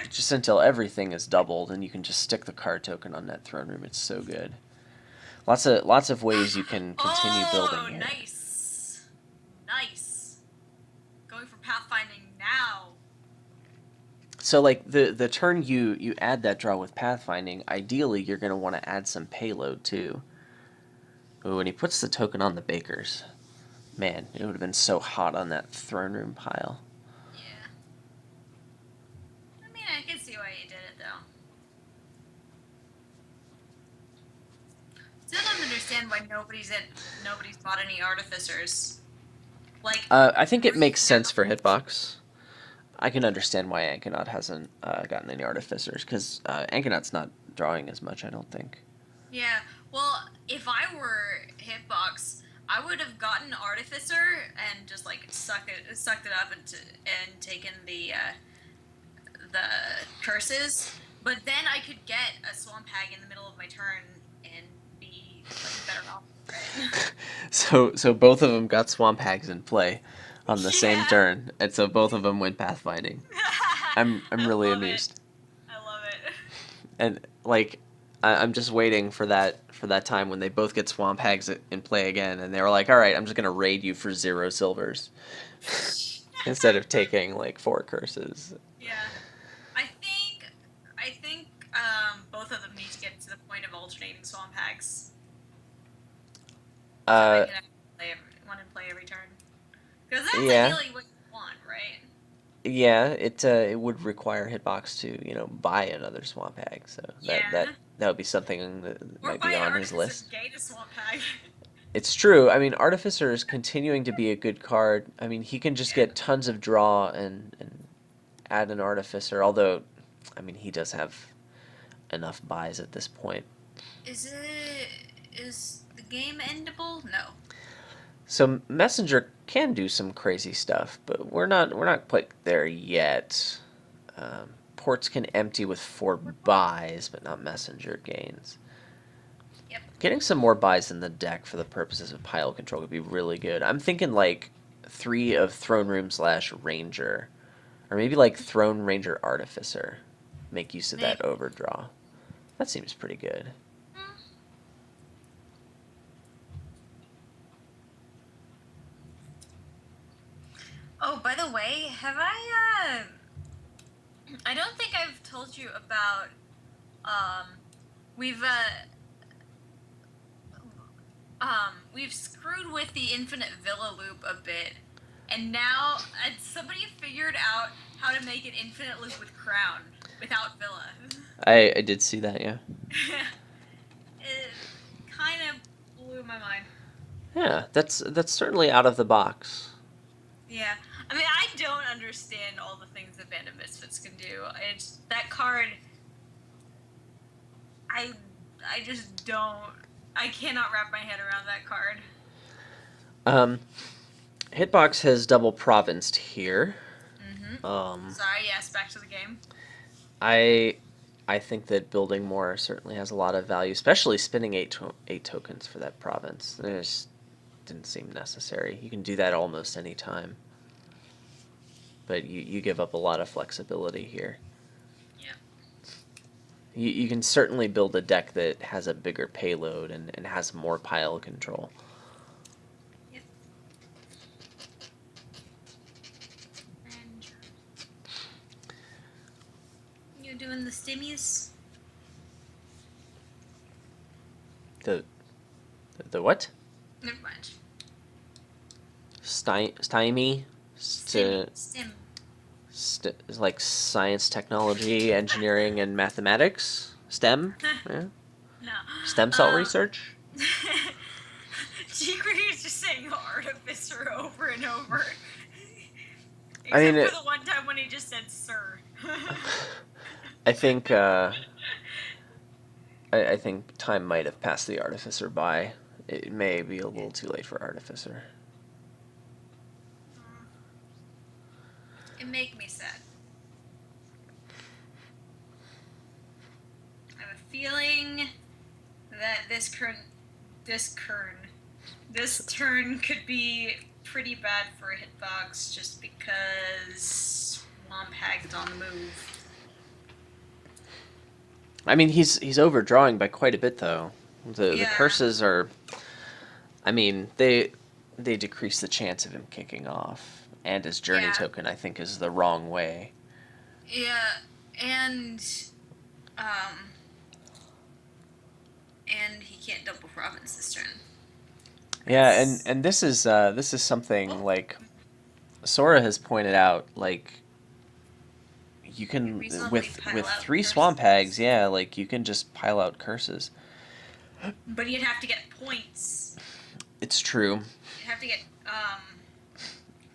Just until everything is doubled and you can just stick the card token on that throne room. It's so good. Lots of ways you can continue building here. Nice. Nice. Going for pathfinding now. So like the turn you add that draw with pathfinding, ideally you're gonna want to add some payload too. Ooh, when he puts the token on the bakers, man, it would have been so hot on that throne room pile. Yeah. I mean, I can see why he did it though. Still don't understand why nobody's bought any artificers. Like, I think it makes sense for Hitbox. I can understand why Ankenaut hasn't gotten any artificers, because Ankenaut's not drawing as much, I don't think. yeah. Well, if I were Hitbox, I would have gotten artificer and just like sucked it up and taken the curses. But then I could get a swamp hag in the middle of my turn and be like better off. Right? So both of them got Swamp Hags in play on the same Yeah. turn, and so both of them went pathfinding. I'm I really love amused. I love it. And like I'm just waiting for that time when they both get Swamp Hags in play again, and they were like, "All right, I'm just gonna raid you for 0 silvers instead of taking like 4 curses." Yeah. I think both of them need to get to the point of alternating swamp hags. So I Uh, can play one and play every turn. Because that's yeah, ideally what you want, right? yeah. It would require Hitbox to buy another Swamp Hag, so that Yeah. that that would be something that Or might buy be an on his artificer list. gate a swamp hag. It's true. I mean, Artificer is continuing to be a good card. I mean, he can just Yeah. get tons of draw and add an Artificer, although, I mean, he does have enough buys at this point. Is the game endable? No. So Messenger can do some crazy stuff, but we're not quite there yet. Ports can empty with 4 buys, but not Messenger gains. Yep. Getting some more buys in the deck for the purposes of pile control would be really good. I'm thinking like 3 of Throne Room / Ranger, or maybe like Throne Ranger Artificer. Make use of that Maybe. overdraw. That seems pretty good. Hmm. Oh, by the way, have I don't think I've told you about we've we've screwed with the infinite villa loop a bit, and now somebody figured out how to make an infinite loop with crown without villa. I did see that, yeah. It kind of blew my mind. Yeah, that's certainly out of the box. Yeah, I mean, I don't understand all the things that Band of Misfits can do. It's that card. I just don't. I cannot wrap my head around that card. Um, Hitbox has double provinced here. Mm-hmm. Sorry, yes, back to the game. I I think that building more certainly has a lot of value, especially spending eight tokens for that province. It just didn't seem necessary. You can do that almost any time, but you give up a lot of flexibility here. Yeah. You can certainly build a deck that has a bigger payload and has more pile control. Yep. And you doing the stimmies? The the what? Never mind. Stymie? Stim. Like science, technology, engineering, and mathematics? STEM? Yeah. No. Stem cell research? Secret is just saying artificer over and over. I Except mean, for the one time when he just said sir. I think I think time might have passed the Artificer by. It may be a little too late for Artificer. It make me sad. I have a feeling that this turn could be pretty bad for a hitbox just because Swamp Hag's on the move. I mean, he's overdrawing by quite a bit, though. The curses are... I mean, they decrease the chance of him kicking off. And his journey token, I think, is the wrong way. Yeah, and he can't double province this turn. Yeah, and this is something like Sora has pointed out. Like, you can with 3 Swamp Hags, yeah, like you can just pile out curses. But you'd have to get points. It's true.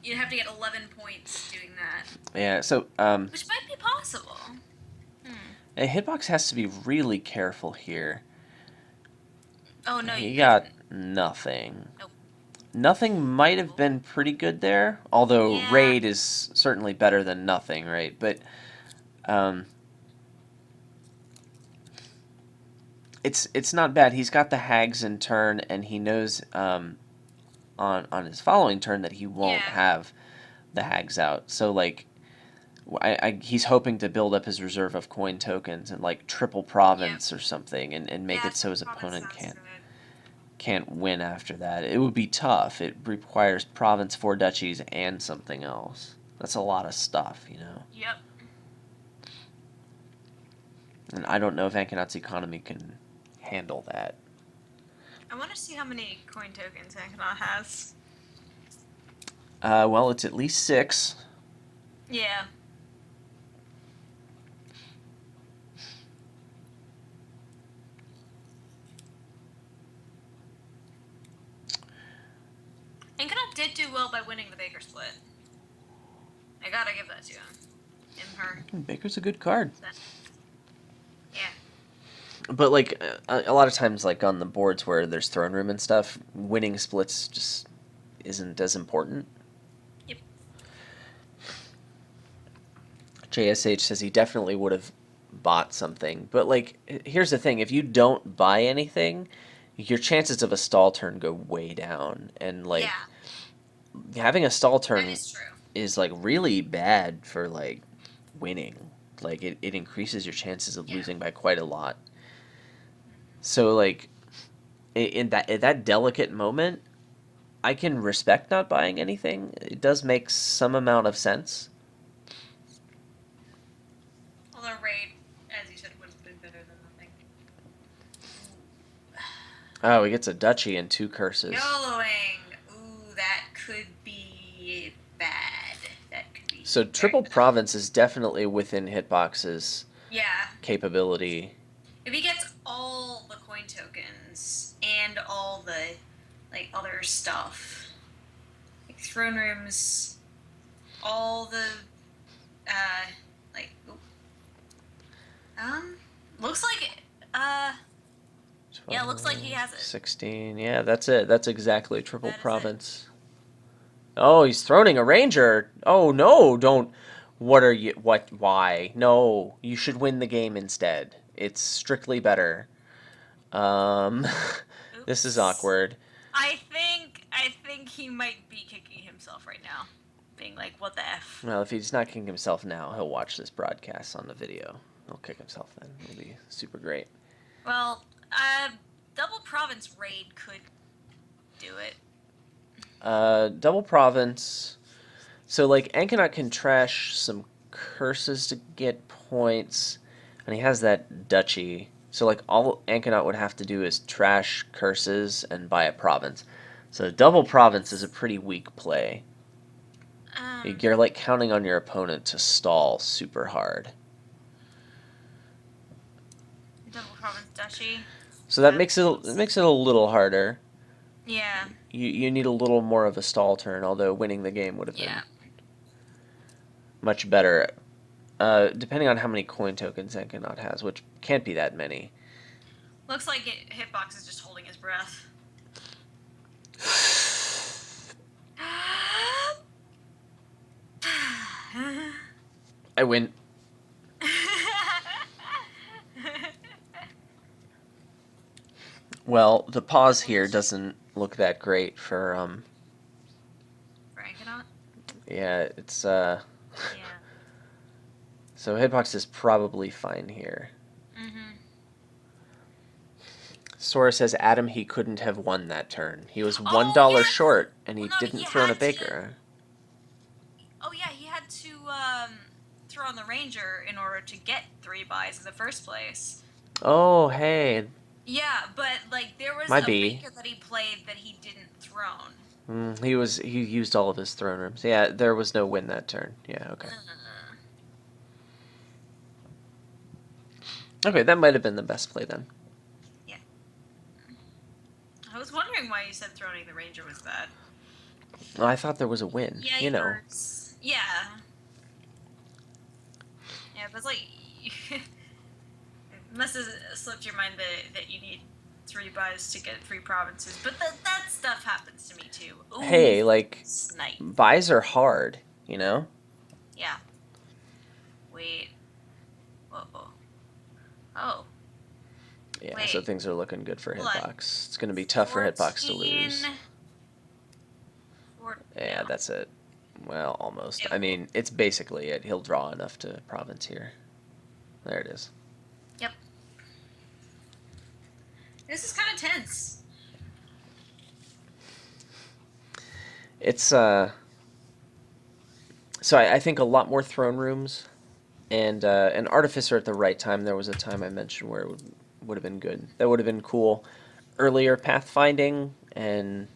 You'd have to get 11 points doing that. Yeah, so which might be possible. A hitbox has to be really careful here. Oh no, you got nothing. Nope. Nothing might have been pretty good there, although raid is certainly better than nothing, right? But it's not bad. He's got the hags in turn, and he knows on his following turn that he won't have the hags out. So like, he's hoping to build up his reserve of coin tokens and like triple province or something, and make it so his opponent can't win after that. It would be tough. It requires province, 4 duchies, and something else. That's a lot of stuff, you know. Yep. And I don't know if Ankenaut's economy can handle that. I want to see how many coin tokens Ankenaut has. Well, it's at least 6. Yeah. Ankenaut did do well by winning the Baker split. I gotta give that to him. Her. Baker's a good card. Yeah. But like a lot of times, like on the boards where there's throne room and stuff, winning splits just isn't as important. Yep. JSH says he definitely would have bought something, but like here's the thing: if you don't buy anything, your chances of a stall turn go way down, and like having a stall turn is like really bad for like winning. Like it increases your chances of losing by quite a lot. So like in that delicate moment, I can respect not buying anything. It does make some amount of sense. Although raid, as you said, would have been better than nothing. Oh, he gets a duchy and 2 curses. YOLOing. Ooh, that could be bad. That could be. So triple province is definitely within Hitbox's capability. If he gets all the coin tokens and all the like other stuff, like throne rooms, all the like looks like looks like he has it. 16. Yeah, that's it. That's exactly triple province. Oh, he's throning a ranger. Oh no, don't. What are you? What? Why? No, you should win the game instead. It's strictly better. This is awkward. I think he might be kicking himself right now, being like, "What the f?" Well, if he's not kicking himself now, he'll watch this broadcast on the video. He'll kick himself then. It'll be super great. Well, double province raid could do it. Double province. So like Ankenaut can trash some curses to get points, and he has that duchy. So like all Ankenaut would have to do is trash curses and buy a province. So double province is a pretty weak play. You're like counting on your opponent to stall super hard. Double province duchy. So that makes it a little harder. Yeah. You need a little more of a stall turn, although winning the game would have been much better. Depending on how many coin tokens Ankenaut has, which can't be that many. Looks like Hitbox is just holding his breath. I win. Well, the pause here doesn't look that great for For Ankenaut? yeah, it's Yeah. so Hitbox is probably fine here. Mm-hmm. Sora says Adam he couldn't have won that turn. He was Oh $1 yes. short and Well, he no, he didn't throw in a had to. baker. Oh yeah, he had to throw on the Ranger in order to get 3 buys in the first place. Oh, hey, Yeah, but like there was my a B. Baker that he played that he didn't thrown. He used all of his throne rooms. Yeah, there was no win that turn. Yeah, okay. Okay, that might have been the best play then. Yeah. I was wondering why you said throwing the Ranger was bad. Well, I thought there was a win. You know. Yikers. Yeah. Yeah, but it's like it must have slipped your mind that you need 3 buys to get 3 provinces. But that stuff happens to me too. Ooh, Hey, like snipe. buys are hard, you know? Yeah. Wait. Whoa. Oh. Yeah, Wait. so things are looking good for Hold on. Hitbox. It's going to be tough for Hitbox to lose. 14. Yeah, that's it. Well, almost. It I mean, it's basically it. He'll draw enough to province here. There it is. Yep. This is kind of tense. It's so I think a lot more throne rooms and an artificer at the right time. There was a time I mentioned where it would have been good. That would have been cool. Earlier pathfinding, and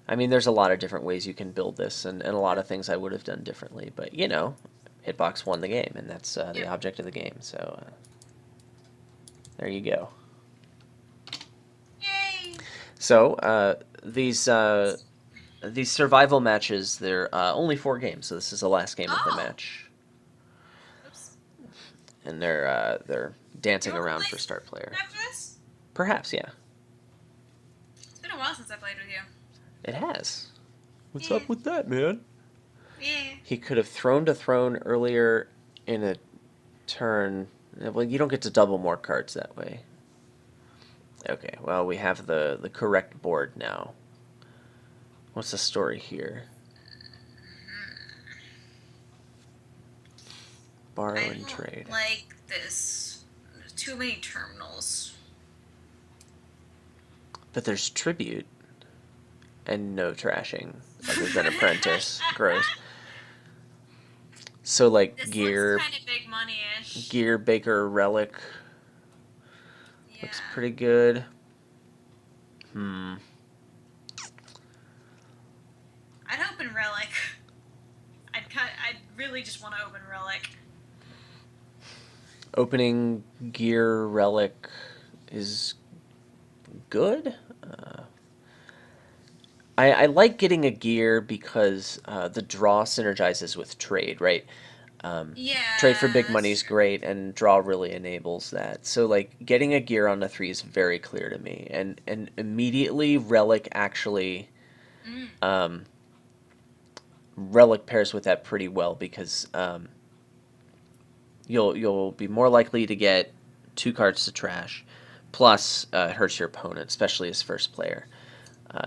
I mean, there's a lot of different ways you can build this, and a lot of things I would have done differently. But you know, Hitbox won the game, and that's the object of the game. So there you go. Yay! So these survival matches, they're only 4 games, so this is the last game of the match. Oops. And they're dancing You wanna around play for start player. After this? Perhaps, yeah. It's been a while since I played with you. It has. What's Yeah. up with that, man? Yeah. He could have thrown to throne earlier in a turn. Well, you don't get to double more cards that way. Okay, well, we have the correct board now. What's the story here? Borrow I and don't trade. like this. There's too many terminals. But there's tribute and no trashing other than apprentice. Gross. So like This gear, looks kind of big money-ish. gear baker relic Yeah. looks pretty good. I'd open Relic. I'd really just want to open Relic. Opening gear relic is good. I like getting a gear because the draw synergizes with trade, right? Yeah. Trade for big that's money is true. great, and draw really enables that. So like getting a gear on the 3 is very clear to me, and immediately relic actually, relic pairs with that pretty well because you'll be more likely to get 2 cards to trash, plus it hurts your opponent, especially as first player.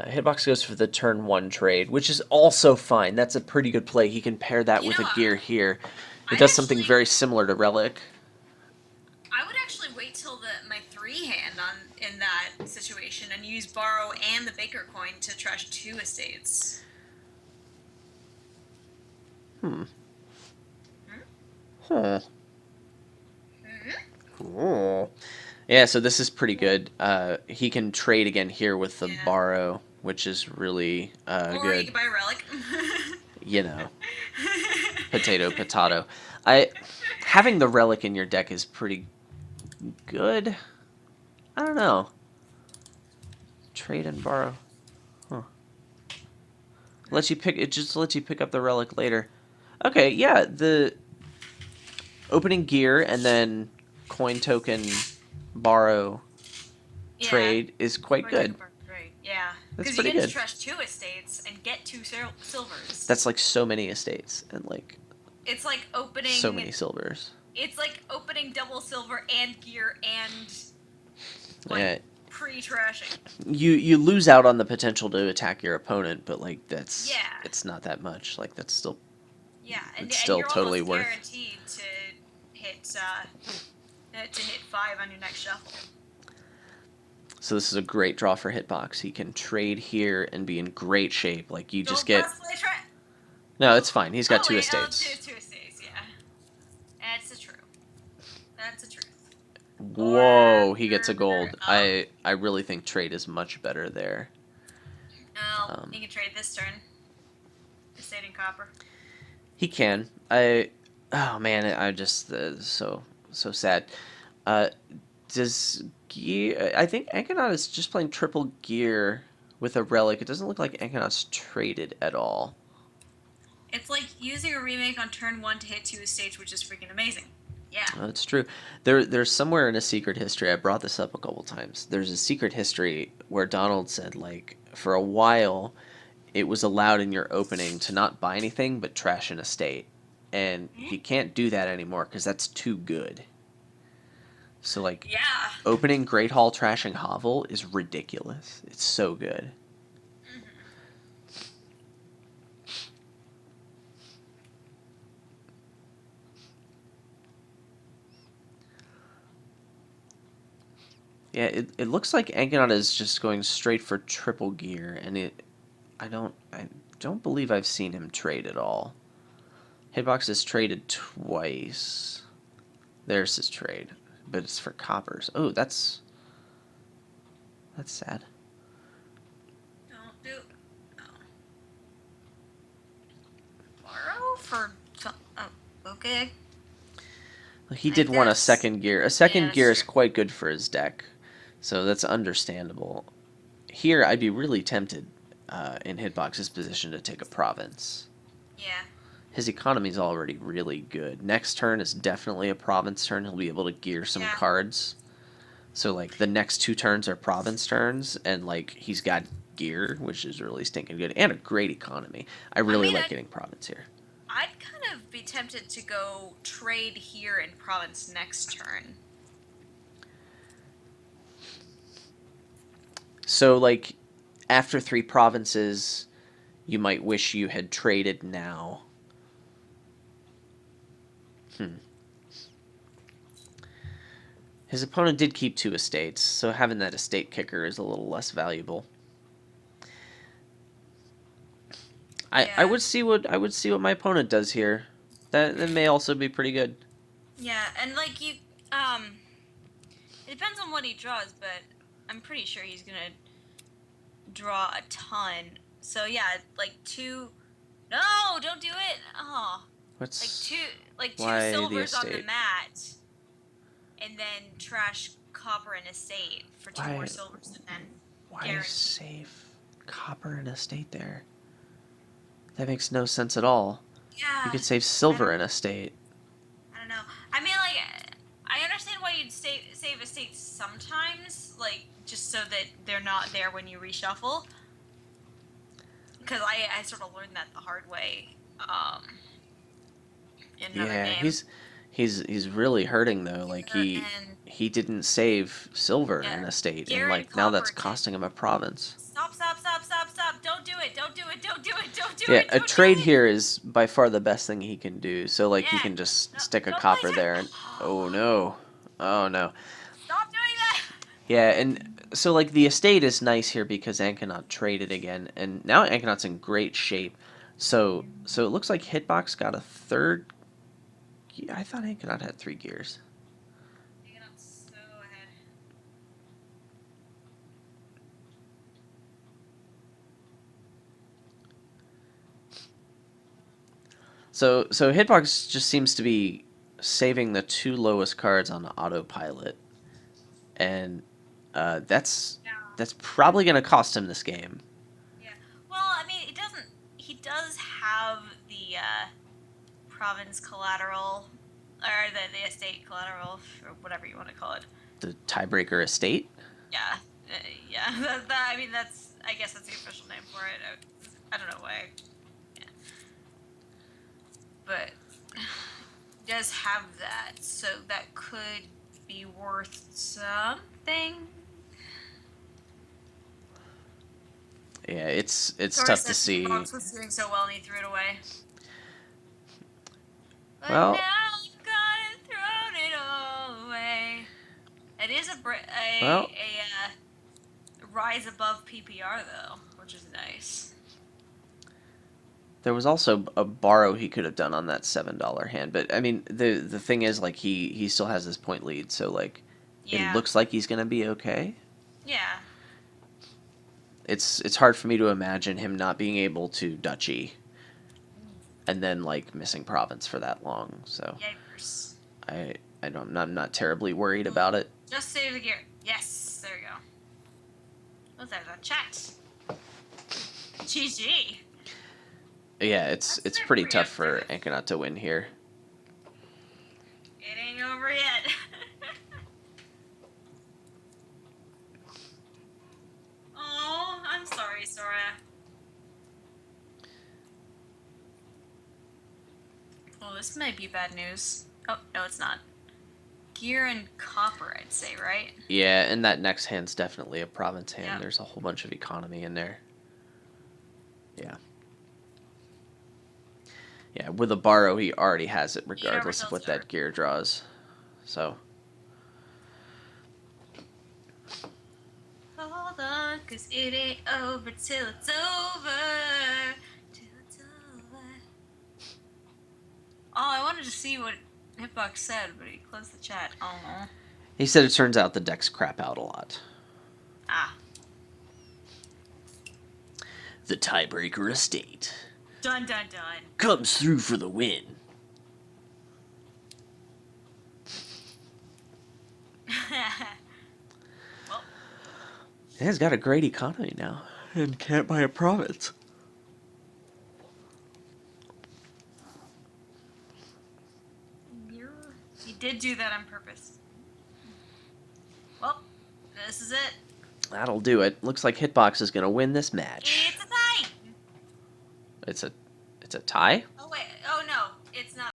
Hitbox goes for the turn 1 trade, which is also fine. That's a pretty good play. He can pair that with a gear here. It I'd does something actually- very similar to Relic. I would actually wait till my 3 hand in that situation and use borrow and the Baker coin to trash 2 estates. Huh. Cool. Yeah, so this is pretty good. He can trade again here with the borrow, which is really Or good. you could buy a Relic. You know, potato. Having the relic in your deck is pretty good. I don't know. Trade and borrow. Huh. It just lets you pick up the relic later. Okay, yeah, the opening gear and then coin token borrow trade is quite good. Yeah. That's Because you pretty get to good. trash 2 estates and get 2 silvers. That's like so many estates and like It's like So opening. many silvers. It's like opening double silver and gear and like Yeah, pre-trashing. you lose out on the potential to attack your opponent, but like Yeah, it's not that much. Like yeah, it's and still you're totally almost worth. guaranteed to hit 5 on your next shuffle. So this is a great draw for Hitbox. He can trade here and be in great shape. Like you just Don't get. press play try. No, it's fine. He's got Oh two wait, oh estates. two estates, yeah. That's the truth. That's the truth. Or Whoa, he gets a gold. I really think trade is much better there. oh, you can trade this turn. Estate in copper. He can. Oh man, I just so sad. Uh, does gear? I think Ankenaut is just playing triple gear with a relic. It doesn't look like Ankenaut's traded at all. It's like using a remake on turn 1 to hit 2 estates, which is freaking amazing. Yeah. That's true. There's somewhere in a secret history. I brought this up a couple times. There's a secret history where Donald said like for a while, it was allowed in your opening to not buy anything but trash an estate, and he can't do that anymore because that's too good. So like Yeah. opening Great Hall trashing Hovel is ridiculous. It's so good. Yeah, it looks like Ankenaut is just going straight for triple gear, and I don't believe I've seen him trade at all. Hitbox has traded twice. There's his trade, but it's for coppers. Oh, that's sad. Don't do. Oh. Borrow for. Oh, okay. He I did want a guess. second gear. A Yeah, second that's gear is true. quite good for his deck, so that's understandable. Here, I'd be really tempted in Hitbox's position to take a province. Yeah. His economy is already really good. Next turn is definitely a province turn. He'll be able to gear some Yeah. cards. So like the next 2 turns are province turns, and like he's got gear, which is really stinking good, and a great economy. I I really mean, like getting province here. I'd kind of be tempted to go trade here in province next turn. So like after 3 provinces, you might wish you had traded now. His opponent did keep 2 estates, so having that estate kicker is a little less valuable. I Yeah. would see what my opponent does here. That may also be pretty good. Yeah, and like um, it depends on what he draws, but I'm pretty sure he's gonna draw a ton. So yeah, like 2. No, don't do it. Oh, like What's two, like 2 why the silvers on the estate? mat, and then trash copper and estate for 2 more Why silvers, and then why guarantee. save copper and estate there? That makes no sense at all. You Yeah, could save I silver don't. in estate. I don't know. I mean, like, I understand why you'd save estates sometimes, like just so that they're not there when you reshuffle. Because I sort of learned that the hard way in another Yeah, game. he's really hurting though. Like Gear and he didn't save silver in yeah, estate, and gear and like now that's copper to costing him a province. stop, stop, stop, stop, stop! Don't do it! Don't do it! Don't do it! Don't do Yeah, it! a Don't do trade it! here is by far the best thing he can do. So like he Yeah. can just No, stick a don't play copper turn. there, and oh no, oh no. Stop doing that! Yeah, and so like the estate is nice here because Ankenaut traded again, and now Ankenaut's in great shape. So it looks like Hitbox got a third. I thought Ankenaut had 3 gears. Hanging up so ahead. So Hitbox just seems to be saving the 2 lowest cards on autopilot, and that's Yeah. probably going to cost him this game. Yeah. Well, I mean, it doesn't. He does have the province collateral, or the estate collateral, or whatever you want to call it. The tiebreaker estate. Yeah. Yeah. I mean, that's. I guess that's the official name for it. I don't know why. Yeah. But does have that, so that could be worth something. Yeah, it's Sorry, tough to said see. Fox was doing so well and he threw it away. But Well, now I've got it, thrown it all away. It is well, a rise above PPR though, which is nice. there was also a borrow he could have done on that $7 hand, but I mean the thing is like he still has this point lead, so like it Yeah. looks like he's gonna be okay. Yeah. It's hard for me to imagine him not being able to Dutchy and then like missing province for that long. So Yipers. I don't I'm not terribly worried about it. Just save the gear. Yes, there we go. Oh, there's a chat. GG. Yeah, it's That's pretty tough for preemptive. Ankenaut to win here. It ain't over yet. Oh, I'm sorry, Sora. Well, this might be bad news. Oh, no, it's not. Gear and copper, I'd say, right? Yeah, and that next hand's definitely a province hand. Yep. There's a whole bunch of economy in there. Yeah. Yeah, with a borrow, he already has it regardless of what that gear draws. So. Hold on, cause it ain't over till it's over. Till it's over. Oh, I wanted to see what Hitbox said, but he closed the chat. Oh. He said it turns out the decks crap out a lot. Ah. The tiebreaker estate Dun dun dun. comes through for the win. Well, Yeah, he's got a great economy now and can't buy a province. he did do that on purpose. Well, this is it. That'll do it. Looks like Hitbox is going to win this match. It's a tie. It's a tie? Oh wait. Oh no, it's not.